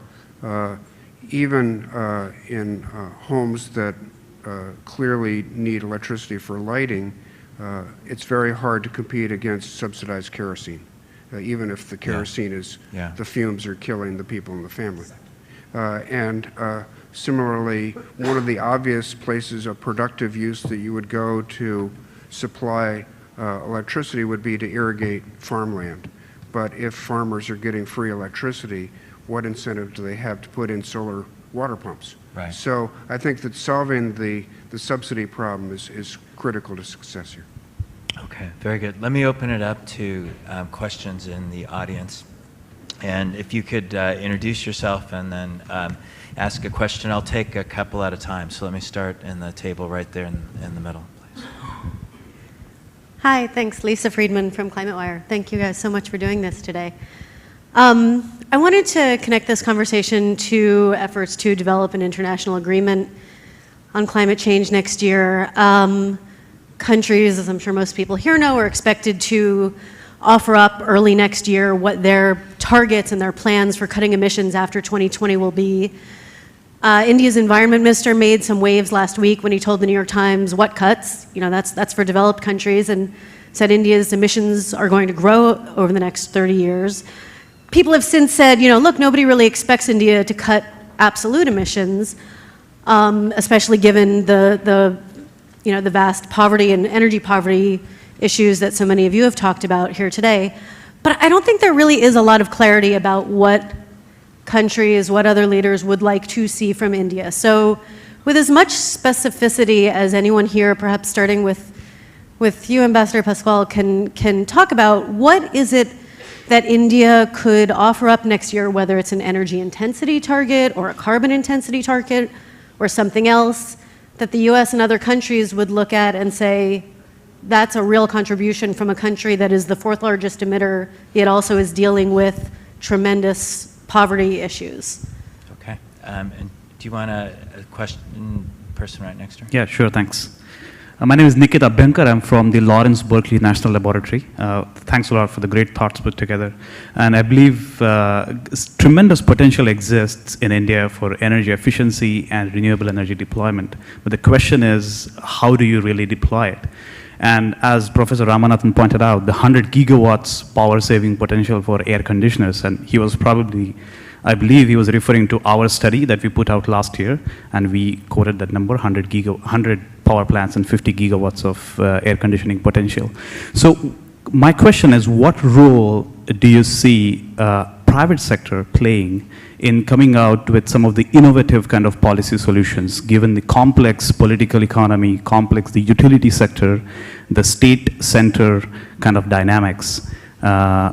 Even in homes that clearly need electricity for lighting, it's very hard to compete against subsidized kerosene, even if the kerosene is, the fumes are killing the people in the family. And similarly, one of the obvious places of productive use that you would go to supply electricity would be to irrigate farmland. But if farmers are getting free electricity, what incentive do they have to put in solar water pumps? Right. So I think that solving the subsidy problem is critical to success here. Okay, very good. Let me open it up to questions in the audience. And if you could introduce yourself and then ask a question. I'll take a couple at a time. So let me start in the table right there in the middle, please. Hi, thanks. Lisa Friedman from ClimateWire. Thank you guys so much for doing this today. I wanted to connect this conversation to efforts to develop an international agreement on climate change next year. Countries, as I'm sure most people here know, are expected to offer up early next year what their targets and their plans for cutting emissions after 2020 will be. India's environment minister made some waves last week when he told the New York Times what cuts, that's for developed countries, and said India's emissions are going to grow over the next 30 years. People have since said, look, nobody really expects India to cut absolute emissions, especially given the vast poverty and energy poverty issues that so many of you have talked about here today. But I don't think there really is a lot of clarity about what countries, what other leaders would like to see from India. So with as much specificity as anyone here, perhaps starting with you, Ambassador Pascual, can talk about, what is it that India could offer up next year, whether it's an energy intensity target or a carbon intensity target or something else, that the US and other countries would look at and say, that's a real contribution from a country that is the fourth largest emitter, yet also is dealing with tremendous poverty issues. Okay. And do you want a question, person right next to her? Yeah, sure, thanks. My name is Nikita Ebinger. I'm from the Lawrence Berkeley National Laboratory. Thanks a lot for the great thoughts put together. And I believe tremendous potential exists in India for energy efficiency and renewable energy deployment. But the question is, how do you really deploy it? And as Professor Ramanathan pointed out, the 100 gigawatts power saving potential for air conditioners, and he was probably, I believe he was referring to our study that we put out last year, and we quoted that number, 100 power plants and 50 gigawatts of air conditioning potential. So my question is, what role do you see private sector playing in coming out with some of the innovative kind of policy solutions, given the complex political economy, complex the utility sector, the state center kind of dynamics,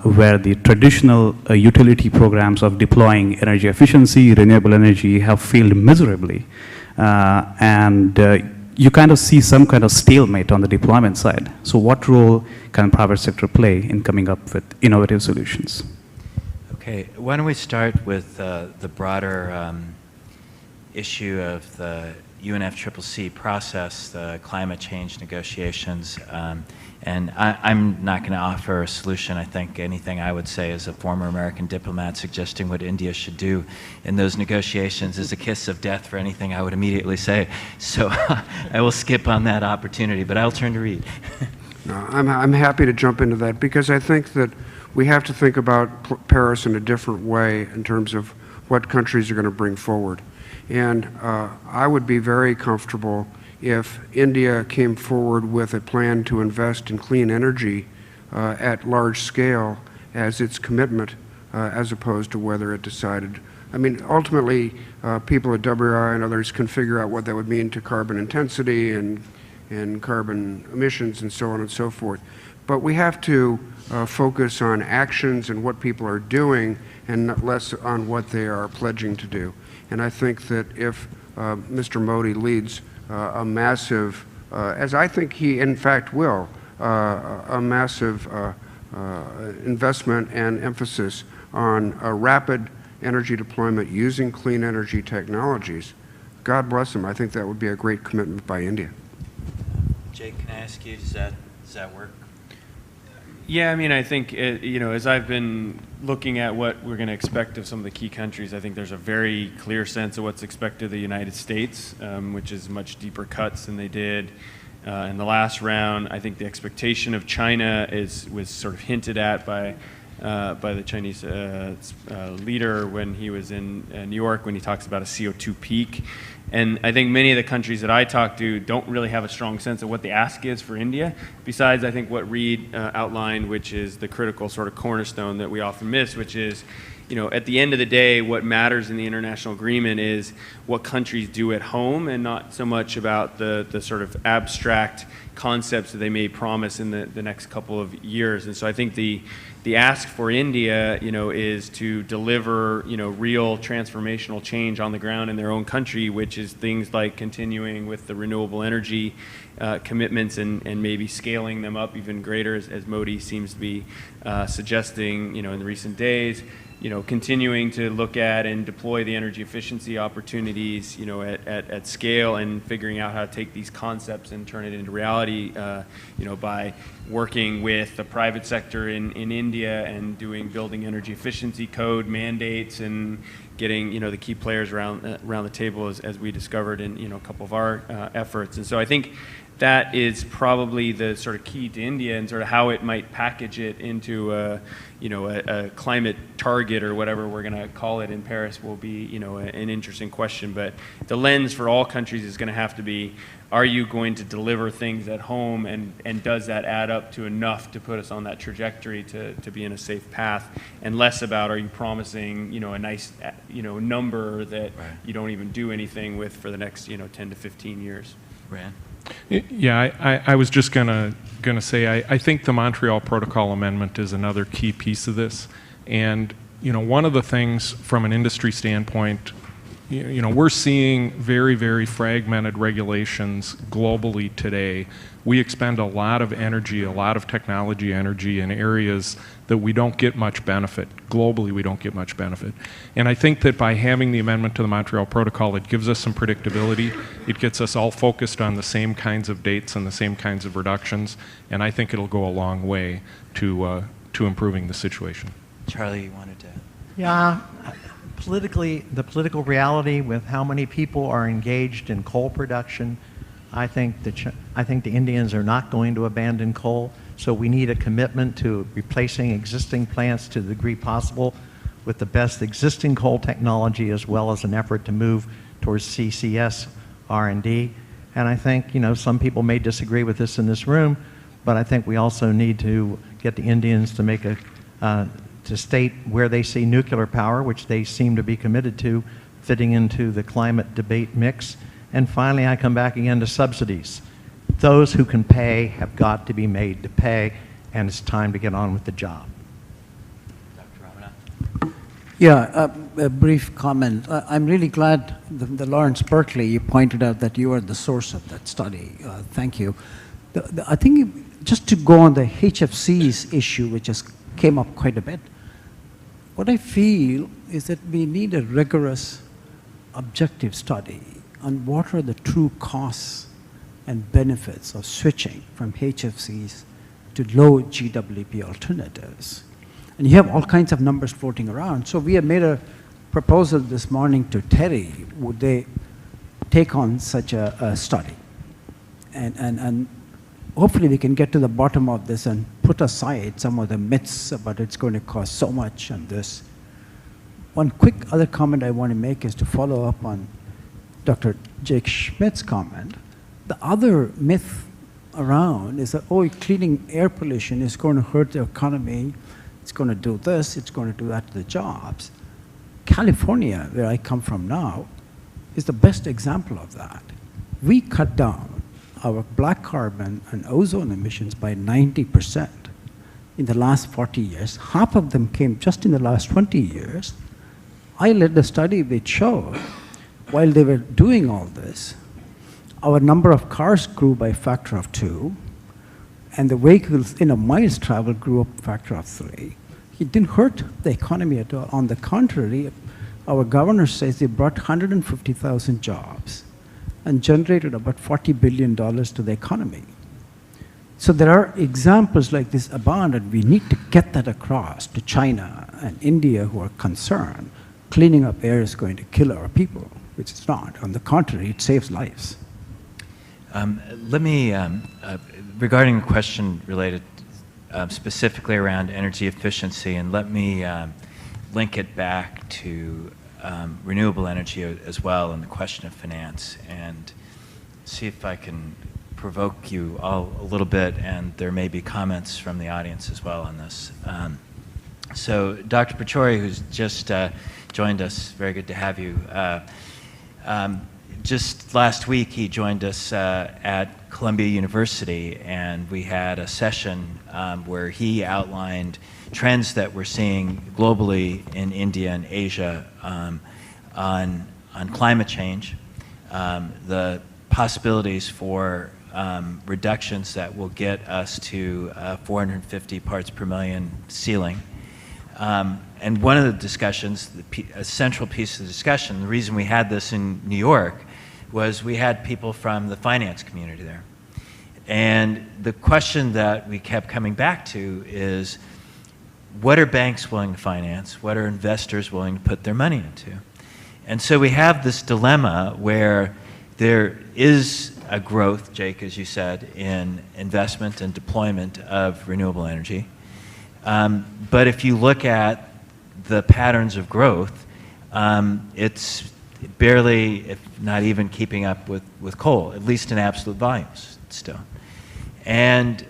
where the traditional utility programs of deploying energy efficiency, renewable energy have failed miserably. You kind of see some kind of stalemate on the deployment side. So what role can private sector play in coming up with innovative solutions? Okay, why don't we start with the broader issue of the UNFCCC process, the climate change negotiations. And I'm not going to offer a solution. I think anything I would say as a former American diplomat suggesting what India should do in those negotiations is a kiss of death for anything I would immediately say. So I will skip on that opportunity, but I'll turn to Reid. No, I'm happy to jump into that, because I think that we have to think about Paris in a different way in terms of what countries are going to bring forward. And I would be very comfortable if India came forward with a plan to invest in clean energy at large scale as its commitment, as opposed to whether it decided. I mean, ultimately, people at WRI and others can figure out what that would mean to carbon intensity and carbon emissions and so on and so forth. But we have to focus on actions and what people are doing, and less on what they are pledging to do. And I think that if Mr. Modi leads a massive, as I think he in fact will, a massive investment and emphasis on a rapid energy deployment using clean energy technologies, God bless him. I think that would be a great commitment by India. Jake, can I ask you, does that work? Yeah, I mean, I think, as I've been looking at what we're going to expect of some of the key countries, I think there's a very clear sense of what's expected of the United States, which is much deeper cuts than they did in the last round. I think the expectation of China was sort of hinted at by the Chinese leader when he was in New York, when he talks about a CO2 peak. And I think many of the countries that I talk to don't really have a strong sense of what the ask is for India, besides I think what Reid outlined, which is the critical sort of cornerstone that we often miss, which is, at the end of the day, what matters in the international agreement is what countries do at home and not so much about the sort of abstract concepts that they may promise in the next couple of years. And so I think the ask for India, is to deliver, real transformational change on the ground in their own country, which is things like continuing with the renewable energy commitments and maybe scaling them up even greater, as Modi seems to be suggesting, in the recent days. Continuing to look at and deploy the energy efficiency opportunities, at scale, and figuring out how to take these concepts and turn it into reality, by working with the private sector in India and building energy efficiency code mandates and getting, the key players around the table as we discovered in, a couple of our efforts. And so I think that is probably the sort of key to India, and sort of how it might package it into a climate target or whatever we're going to call it in Paris will be, an interesting question. But the lens for all countries is going to have to be, are you going to deliver things at home, and does that add up to enough to put us on that trajectory to be in a safe path, and less about, are you promising, a nice, number that you don't even do anything with for the next, 10 to 15 years. Rand? Yeah, I was just gonna say I think the Montreal Protocol Amendment is another key piece of this, and one of the things from an industry standpoint, we're seeing very, very fragmented regulations globally today. We expend a lot of energy, a lot of technology energy in areas that we don't get much benefit. Globally, we don't get much benefit. And I think that by having the amendment to the Montreal Protocol, it gives us some predictability. It gets us all focused on the same kinds of dates and the same kinds of reductions. And I think it'll go a long way to improving the situation. Charlie, you wanted to? Yeah, politically, the political reality with how many people are engaged in coal production, I think the Indians are not going to abandon coal, so we need a commitment to replacing existing plants to the degree possible with the best existing coal technology, as well as an effort to move towards CCS R&D. And I think, some people may disagree with this in this room, but I think we also need to get the Indians to make to state where they see nuclear power, which they seem to be committed to, fitting into the climate debate mix. And finally, I come back again to subsidies. Those who can pay have got to be made to pay, and it's time to get on with the job. Dr. Ramanathan? Yeah, a brief comment. I'm really glad the Lawrence Berkeley, you pointed out that you are the source of that study. Thank you. I think just to go on the HFCs issue, which has came up quite a bit, what I feel is that we need a rigorous, objective study on what are the true costs and benefits of switching from HFCs to low GWP alternatives. And you have all kinds of numbers floating around. So we have made a proposal this morning to Terry. Would they take on such a study? And hopefully we can get to the bottom of this and put aside some of the myths about it's going to cost so much and this. One quick other comment I want to make is to follow up on Dr. Jake Schmidt's comment. The other myth around is that, cleaning air pollution is going to hurt the economy, it's going to do this, it's going to do that to the jobs. California, where I come from now, is the best example of that. We cut down our black carbon and ozone emissions by 90% in the last 40 years. Half of them came just in the last 20 years. I led a study which showed while they were doing all this, our number of cars grew by a factor of 2, and the vehicles, miles traveled grew up a factor of 3. It didn't hurt the economy at all. On the contrary, our governor says they brought 150,000 jobs and generated about $40 billion to the economy. So there are examples like this abound, and we need to get that across to China and India who are concerned. Cleaning up air is going to kill our people, which it's not. On the contrary, it saves lives. Let me, regarding the question related specifically around energy efficiency, and let me link it back to renewable energy as well and the question of finance, and see if I can provoke you all a little bit, and there may be comments from the audience as well on this. So Dr. Pachauri, who's just joined us, very good to have you, Just last week, he joined us at Columbia University, and we had a session where he outlined trends that we're seeing globally in India and Asia on climate change, the possibilities for reductions that will get us to 450 parts per million ceiling. And one of the discussions, a central piece of the discussion, the reason we had this in New York was we had people from the finance community there. And the question that we kept coming back to is, what are banks willing to finance? What are investors willing to put their money into? And so we have this dilemma where there is a growth, Jake, as you said, in investment and deployment of renewable energy. But if you look at the patterns of growth, it's barely, if not even keeping up with coal, at least in absolute volumes still. And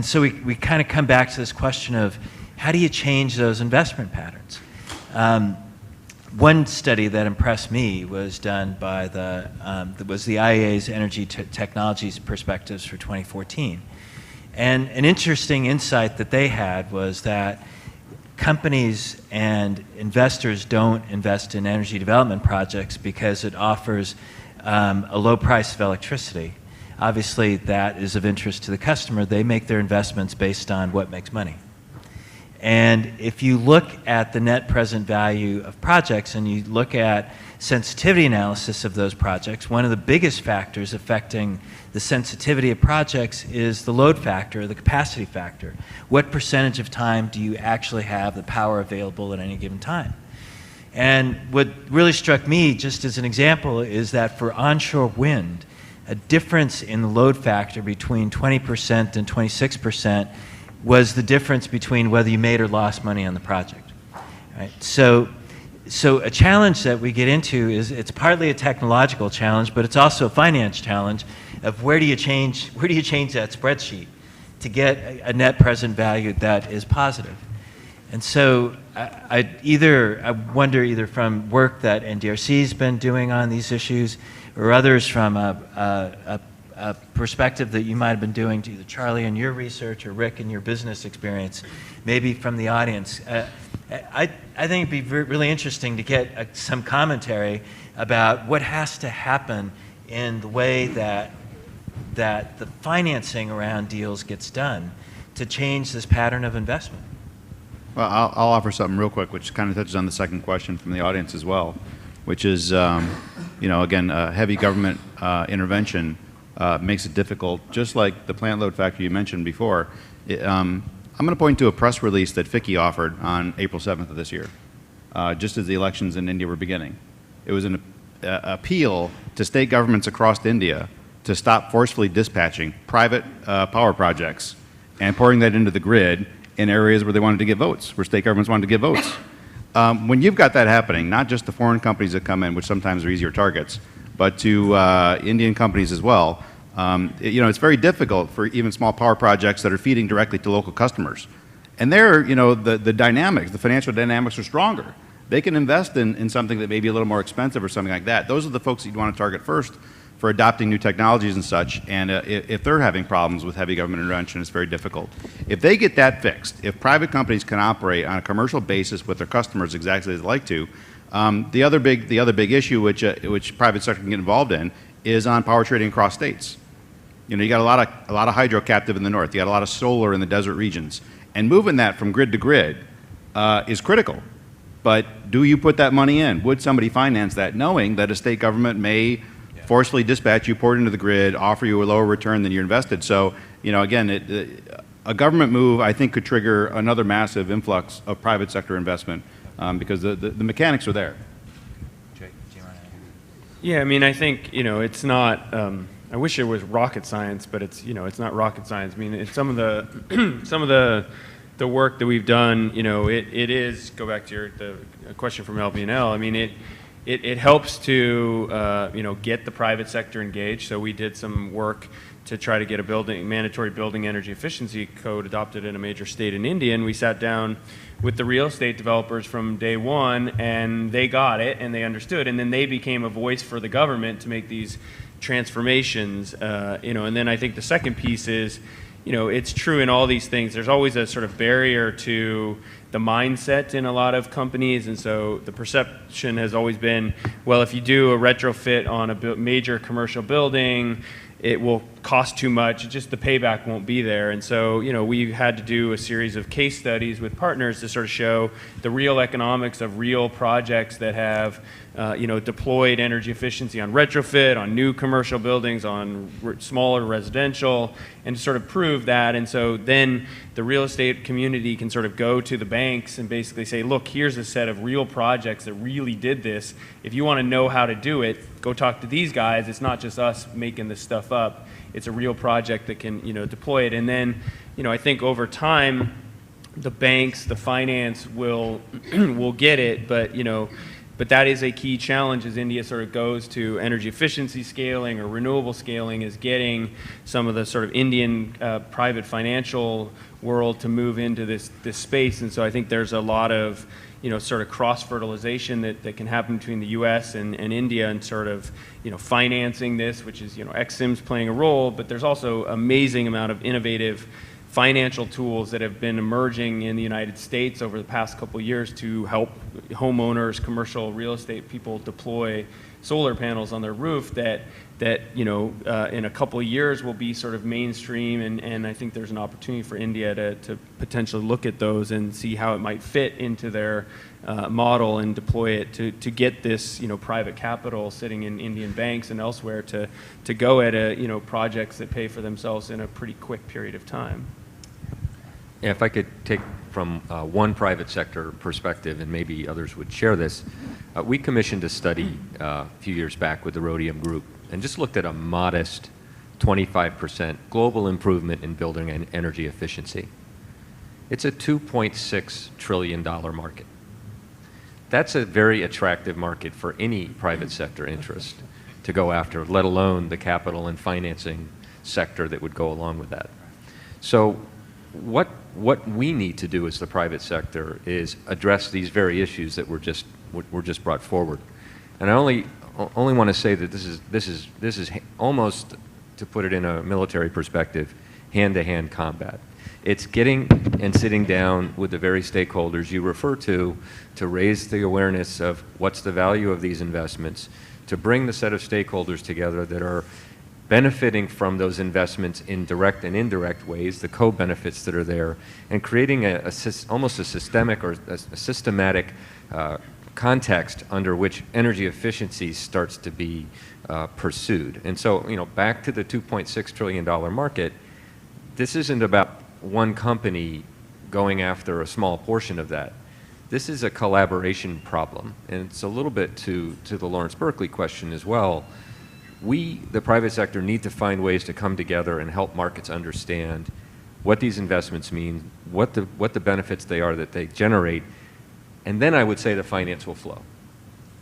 so we kind of come back to this question of how do you change those investment patterns? One study that impressed me was done by the IEA's Energy Technologies Perspectives for 2014. And an interesting insight that they had was that companies and investors don't invest in energy development projects because it offers a low price of electricity. Obviously, that is of interest to the customer. They make their investments based on what makes money. And if you look at the net present value of projects and you look at sensitivity analysis of those projects, one of the biggest factors affecting the sensitivity of projects is the load factor, or the capacity factor. What percentage of time do you actually have the power available at any given time? And what really struck me, just as an example, is that for onshore wind, a difference in the load factor between 20% and 26% was the difference between whether you made or lost money on the project. Right? So a challenge that we get into is it's partly a technological challenge, but it's also a finance challenge of where do you change that spreadsheet to get a net present value that is positive. And so I wonder either from work that NDRC's been doing on these issues or others from a perspective that you might have been doing to either Charlie in your research or Rick in your business experience, maybe from the audience. I think it'd be really interesting to get some commentary about what has to happen in the way that the financing around deals gets done to change this pattern of investment. Well, I'll offer something real quick, which kind of touches on the second question from the audience as well, which is, again, heavy government intervention makes it difficult, just like the plant load factor you mentioned before. I'm going to point to a press release that FICCI offered on April 7th of this year, just as the elections in India were beginning. It was an appeal to state governments across India to stop forcefully dispatching private power projects and pouring that into the grid in areas where they wanted to get votes, where state governments wanted to get votes. When you've got that happening, not just the foreign companies that come in, which sometimes are easier targets, but to Indian companies as well, it's very difficult for even small power projects that are feeding directly to local customers. And there, the dynamics, the financial dynamics are stronger. They can invest in something that may be a little more expensive or something like that. Those are the folks that you'd want to target first for adopting new technologies and such. And if they're having problems with heavy government intervention, it's very difficult. If they get that fixed, if private companies can operate on a commercial basis with their customers exactly as they like to, the other big issue which private sector can get involved in is on power trading across states. You got a lot of hydro captive in the north. You got a lot of solar in the desert regions, and moving that from grid to grid is critical. But do you put that money in? Would somebody finance that, knowing that a state government may forcefully dispatch you, pour it into the grid, offer you a lower return than you invested? So, again, a government move, I think, could trigger another massive influx of private sector investment because the mechanics are there. Jake, do you want to? Yeah, I mean, I think, it's not, I wish it was rocket science, but it's, it's not rocket science. I mean, it's some of the work that we've done, it is, go back to the question from LBNL, I mean, it helps to, get the private sector engaged. So we did some work to try to get a mandatory building energy efficiency code adopted in a major state in India, and we sat down with the real estate developers from day one, and they got it and they understood, and then they became a voice for the government to make these transformations. And then I think the second piece is, it's true in all these things. There's always a sort of barrier to the mindset in a lot of companies, and so the perception has always been, well, if you do a retrofit on a major commercial building, it will cost too much, just the payback won't be there. And so, we had to do a series of case studies with partners to sort of show the real economics of real projects that have, deployed energy efficiency on retrofit, on new commercial buildings, on smaller residential, and to sort of prove that. And so then the real estate community can sort of go to the banks and basically say, look, here's a set of real projects that really did this. If you want to know how to do it, go talk to these guys. It's not just us making this stuff up. It's a real project that can, deploy it. And then, I think over time, the banks, the finance will get it, but that is a key challenge as India sort of goes to energy efficiency scaling or renewable scaling, is getting some of the sort of Indian private financial world to move into this space. And so I think there's a lot of sort of cross-fertilization that can happen between the U.S. and India, and sort of, financing this, which is, EXIM's playing a role, but there's also amazing amount of innovative financial tools that have been emerging in the United States over the past couple of years to help homeowners, commercial real estate people deploy solar panels on their roof that in a couple of years will be sort of mainstream, and I think there's an opportunity for India to potentially look at those and see how it might fit into their model and deploy it to get this private capital sitting in Indian banks and elsewhere to go at projects that pay for themselves in a pretty quick period of time. Yeah, if I could take from one private sector perspective, and maybe others would share this, we commissioned a study a few years back with the Rhodium Group and just looked at a modest 25% global improvement in building and energy efficiency. It's a $2.6 trillion market. That's a very attractive market for any private sector interest to go after, let alone the capital and financing sector that would go along with that. So what we need to do as the private sector is address these very issues that were just brought forward. And I only want to say that this is almost, to put it in a military perspective, hand-to-hand combat. It's getting and sitting down with the very stakeholders you refer to raise the awareness of what's the value of these investments, to bring the set of stakeholders together that are benefiting from those investments in direct and indirect ways, the co-benefits that are there, and creating almost a systemic or a systematic context under which energy efficiency starts to be pursued. And so, back to the $2.6 trillion market, this isn't about one company going after a small portion of that. This is a collaboration problem, and it's a little bit to the Lawrence Berkeley question as well. We, the private sector, need to find ways to come together and help markets understand what these investments mean, what the benefits they are that they generate, and then I would say the finance will flow.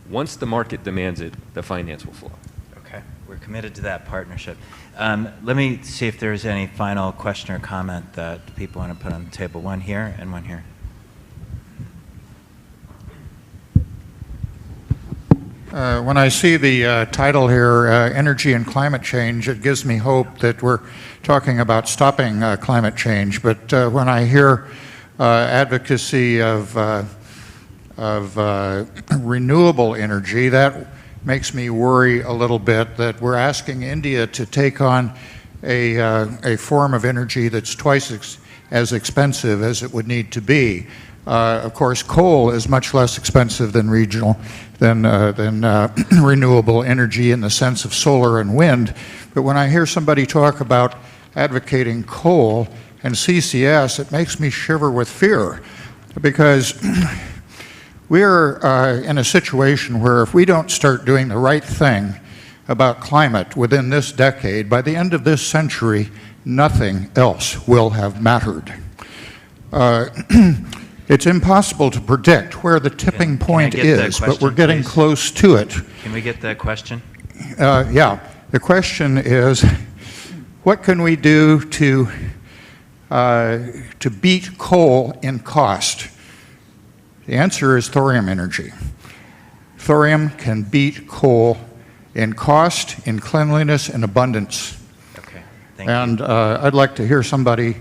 Once the market demands it, the finance will flow. Okay, we're committed to that partnership. Let me see if there's any final question or comment that people want to put on the table. One here and one here. When I see the title here, Energy and Climate Change, it gives me hope that we're talking about stopping climate change. But when I hear advocacy of renewable energy, that makes me worry a little bit that we're asking India to take on a form of energy that's twice as expensive as it would need to be. Of course, coal is much less expensive than renewable energy in the sense of solar and wind. But when I hear somebody talk about advocating coal and CCS, it makes me shiver with fear, because we're in a situation where if we don't start doing the right thing about climate within this decade, by the end of this century, nothing else will have mattered. It's impossible to predict where the tipping point is, but we're getting close to it. Can we get that question? Yeah. The question is, what can we do to beat coal in cost? The answer is thorium energy. Thorium can beat coal in cost, in cleanliness, and abundance. Okay, thank you. And I'd like to hear somebody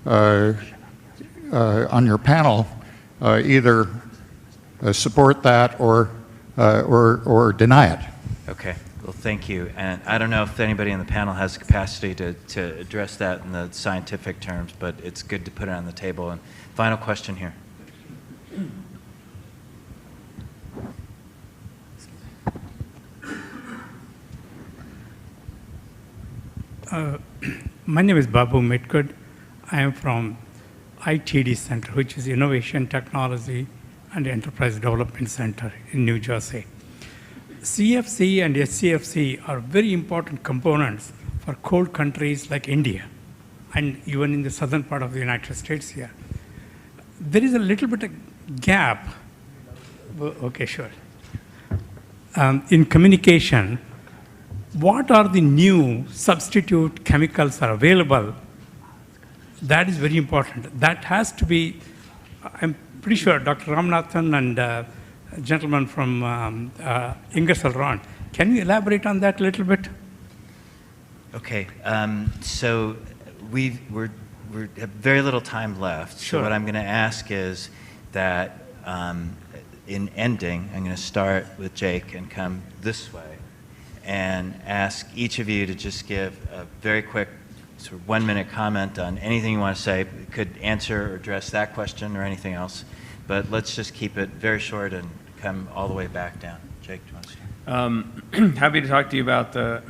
on your panel either support that or deny it. Okay, well, thank you. And I don't know if anybody on the panel has the capacity to address that in the scientific terms, but it's good to put it on the table. And final question here. My name is Babu Mitkud. I am from ITD Center, which is Innovation, Technology, and Enterprise Development Center in New Jersey. CFC and SCFC are very important components for cold countries like India, and even in the southern part of the United States here. There is a little bit of gap, okay, sure, in communication. What are the new substitute chemicals are available? That is very important. That has to be, I'm pretty sure Dr. Ramanathan and a gentleman from Ingersoll Ron. Can you elaborate on that a little bit? Okay, so we have very little time left. Sure. So what I'm going to ask is that in ending, I'm going to start with Jake and come this way and ask each of you to just give a very quick sort of 1-minute comment on anything you want to say. It could answer or address that question or anything else, but let's just keep it very short and come all the way back down. Jake, do you want to start? Happy to talk to you about the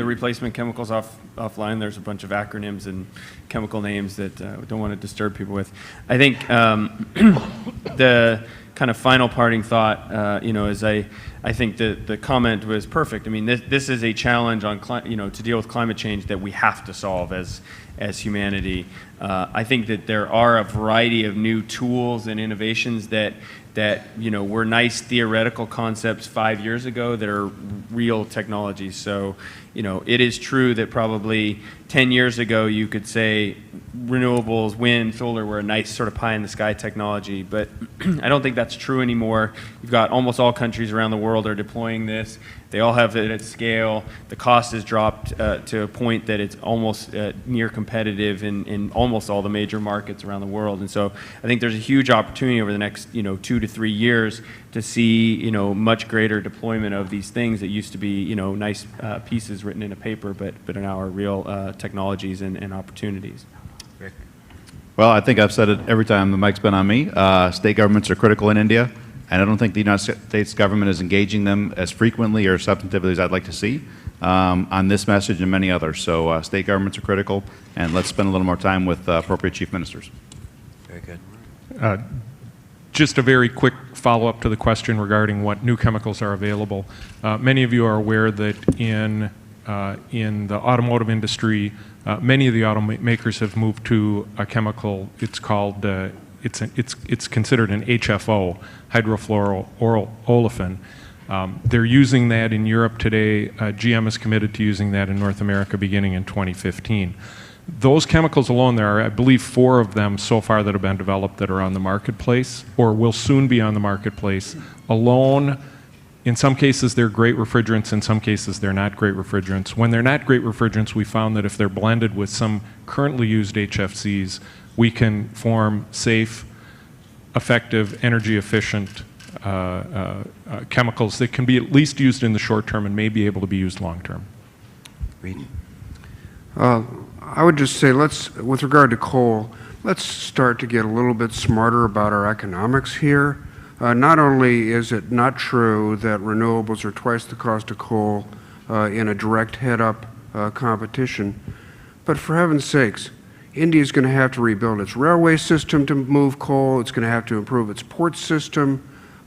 replacement chemicals offline. There's a bunch of acronyms and chemical names that we don't want to disturb people with. I think the kind of final parting thought, is I think the comment was perfect. I mean, this is a challenge on to deal with climate change that we have to solve as humanity. I think that there are a variety of new tools and innovations that were nice theoretical concepts 5 years ago that are real technologies. So, it is true that probably 10 years ago you could say renewables, wind, solar were a nice sort of pie in the sky technology, but I don't think that's true anymore. You've got almost all countries around the world are deploying this. They all have it at scale. The cost has dropped to a point that it's almost near competitive in almost all the major markets around the world. And so I think there's a huge opportunity over the next 2 to 3 years to see much greater deployment of these things that used to be nice pieces written in a paper, but are now our real technologies and opportunities. Rick? Well, I think I've said it every time the mic's been on me. State governments are critical in India, and I don't think the United States government is engaging them as frequently or substantively as I'd like to see on this message and many others. So state governments are critical, and let's spend a little more time with appropriate chief ministers. Very good. Just a very quick follow-up to the question regarding what new chemicals are available. Many of you are aware that in the automotive industry, many of the automakers have moved to a chemical. It's called it's considered an HFO, hydrofluoroolefin. They're using that in Europe today. GM is committed to using that in North America beginning in 2015. Those chemicals alone, there are, I believe, 4 of them so far that have been developed that are on the marketplace or will soon be on the marketplace. Alone, in some cases, they're great refrigerants. In some cases, they're not great refrigerants. When they're not great refrigerants, we found that if they're blended with some currently used HFCs, we can form safe, effective, energy-efficient chemicals that can be at least used in the short term and may be able to be used long term. Reid? I would just say, with regard to coal, let's start to get a little bit smarter about our economics here. Not only is it not true that renewables are twice the cost of coal in a direct head-up competition, but for heaven's sakes, India is going to have to rebuild its railway system to move coal. It's going to have to improve its port system.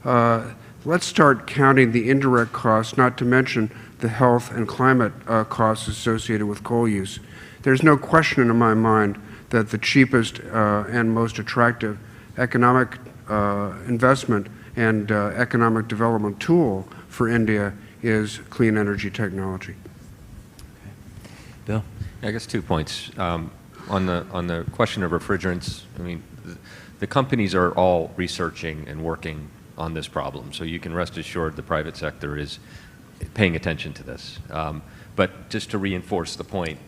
Let's start counting the indirect costs, not to mention the health and climate costs associated with coal use. There's no question in my mind that the cheapest and most attractive economic investment and economic development tool for India is clean energy technology. Bill? I guess 2 points. on the question of refrigerants, I mean, the companies are all researching and working on this problem, so you can rest assured the private sector is paying attention to this. But just to reinforce the point,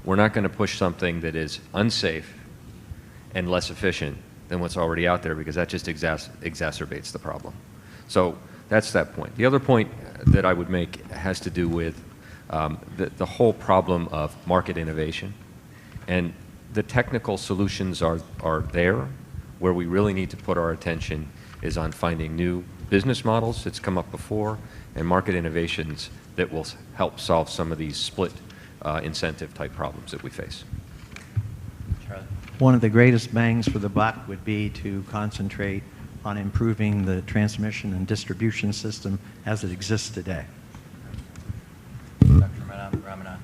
we're not going to push something that is unsafe and less efficient than what's already out there, because that just exacerbates the problem. So that's that point. The other point that I would make has to do with the whole problem of market innovation. And the technical solutions are there. Where we really need to put our attention is on finding new business models that's come up before, and market innovations that will help solve some of these split incentive type problems that we face. Charlie? One of the greatest bangs for the buck would be to concentrate on improving the transmission and distribution system as it exists today. Dr. Ramanathan.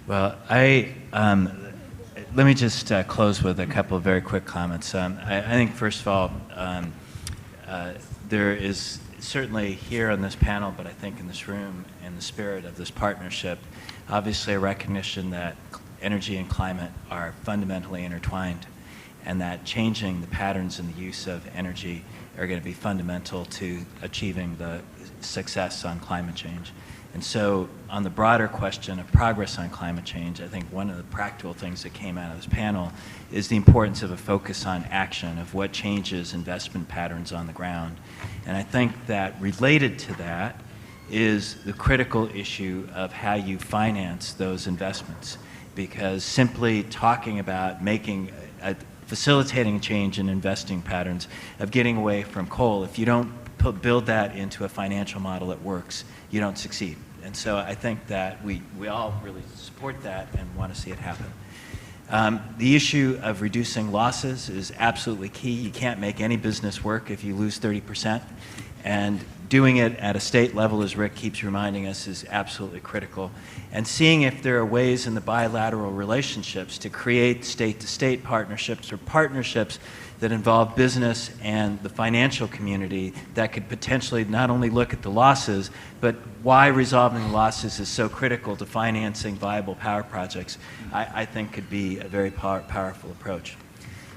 Well, let me just close with a couple of very quick comments. I think, first of all, there is certainly here on this panel, but I think in this room, in the spirit of this partnership, obviously a recognition that energy and climate are fundamentally intertwined, and that changing the patterns in the use of energy are going to be fundamental to achieving the success on climate change. And so on the broader question of progress on climate change, I think one of the practical things that came out of this panel is the importance of a focus on action, of what changes investment patterns on the ground. And I think that related to that is the critical issue of how you finance those investments. Because simply talking about facilitating change in investing patterns, of getting away from coal, if you don't build that into a financial model that works, you don't succeed. And so I think that we all really support that and want to see it happen. The issue of reducing losses is absolutely key. You can't make any business work if you lose 30%. And doing it at a state level, as Rick keeps reminding us, is absolutely critical. And seeing if there are ways in the bilateral relationships to create state-to-state partnerships, or partnerships that involve business and the financial community that could potentially not only look at the losses, but why resolving the losses is so critical to financing viable power projects, I think could be a very powerful approach.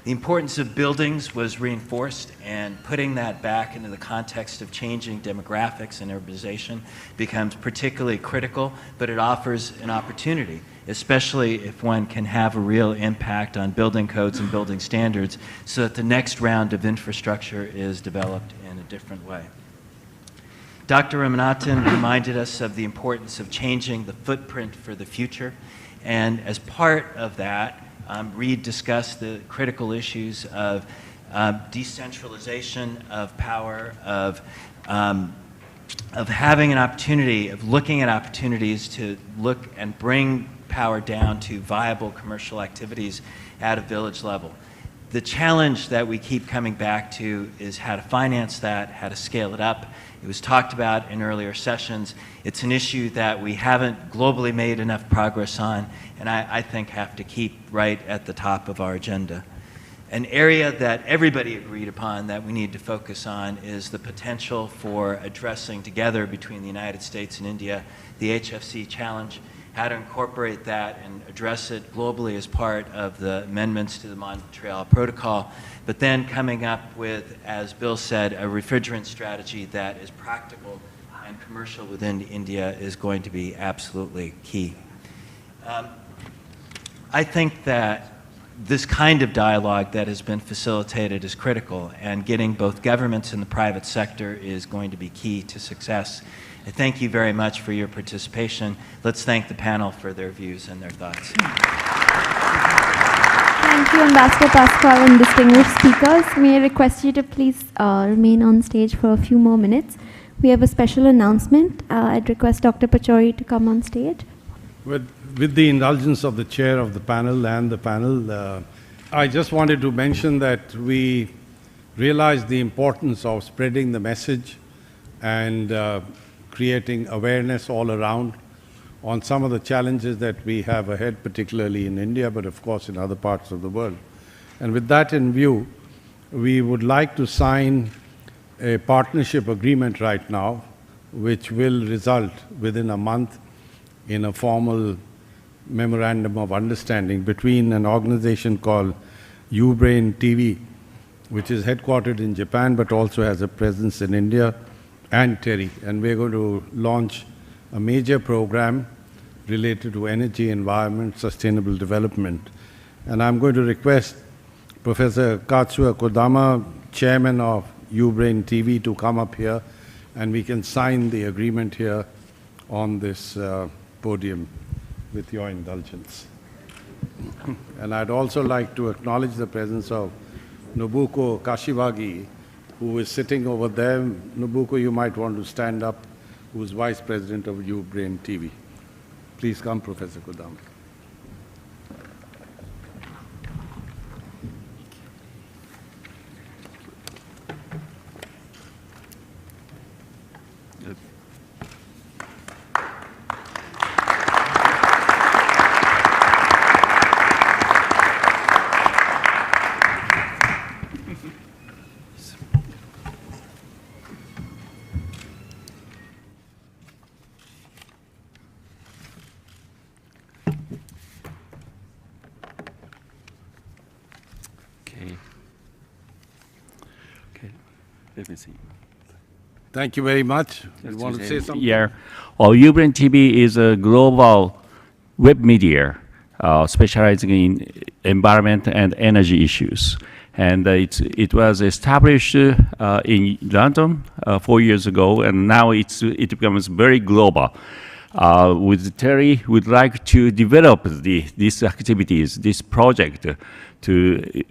The importance of buildings was reinforced, and putting that back into the context of changing demographics and urbanization becomes particularly critical, but it offers an opportunity, especially if one can have a real impact on building codes and building standards, so that the next round of infrastructure is developed in a different way. Dr. Ramanathan reminded us of the importance of changing the footprint for the future, and as part of that, Reid discussed the critical issues of decentralization of power, of having an opportunity, of looking at opportunities to look and bring power down to viable commercial activities at a village level. The challenge that we keep coming back to is how to finance that, how to scale it up. It was talked about in earlier sessions. It's an issue that we haven't globally made enough progress on, and I think have to keep right at the top of our agenda. An area that everybody agreed upon that we need to focus on is the potential for addressing together between the United States and India the HFC challenge, how to incorporate that and address it globally as part of the amendments to the Montreal Protocol, but then coming up with, as Bill said, a refrigerant strategy that is practical and commercial within India is going to be absolutely key. I think that this kind of dialogue that has been facilitated is critical, and getting both governments and the private sector is going to be key to success. I thank you very much for your participation. Let's thank the panel for their views and their thoughts. Thank you, Ambassador Pascual and distinguished speakers. May I request you to please remain on stage for a few more minutes. We have a special announcement. I'd request Dr. Pachauri to come on stage. With the indulgence of the chair of the panel and the panel, I just wanted to mention that we realize the importance of spreading the message and creating awareness all around on some of the challenges that we have ahead, particularly in India, but of course in other parts of the world. And with that in view, we would like to sign a partnership agreement right now which will result within a month in a formal memorandum of understanding between an organization called Ubrain TV, which is headquartered in Japan but also has a presence in India, and TERI. And we're going to launch a major program related to energy, environment, sustainable development. And I'm going to request Professor Katsuya Kodama, Chairman of Ubrain TV, to come up here and we can sign the agreement here on this podium with your indulgence. And I'd also like to acknowledge the presence of Nobuko Kashiwagi, who is sitting over there. Nobuko, you might want to stand up, who is Vice President of Ubrain TV. Please come, Professor Kodama. Let me see. Thank you very much. You want to say something? Yeah. Ubrain TV is a global web media specializing in environment and energy issues. And it was established in London 4 years ago, and now it becomes very global. With Terry, we'd like to develop these activities, this project, to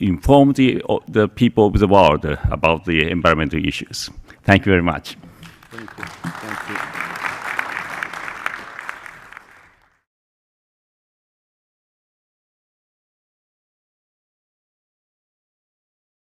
inform the people of the world about the environmental issues. Thank you very much. Thank you. Thank you.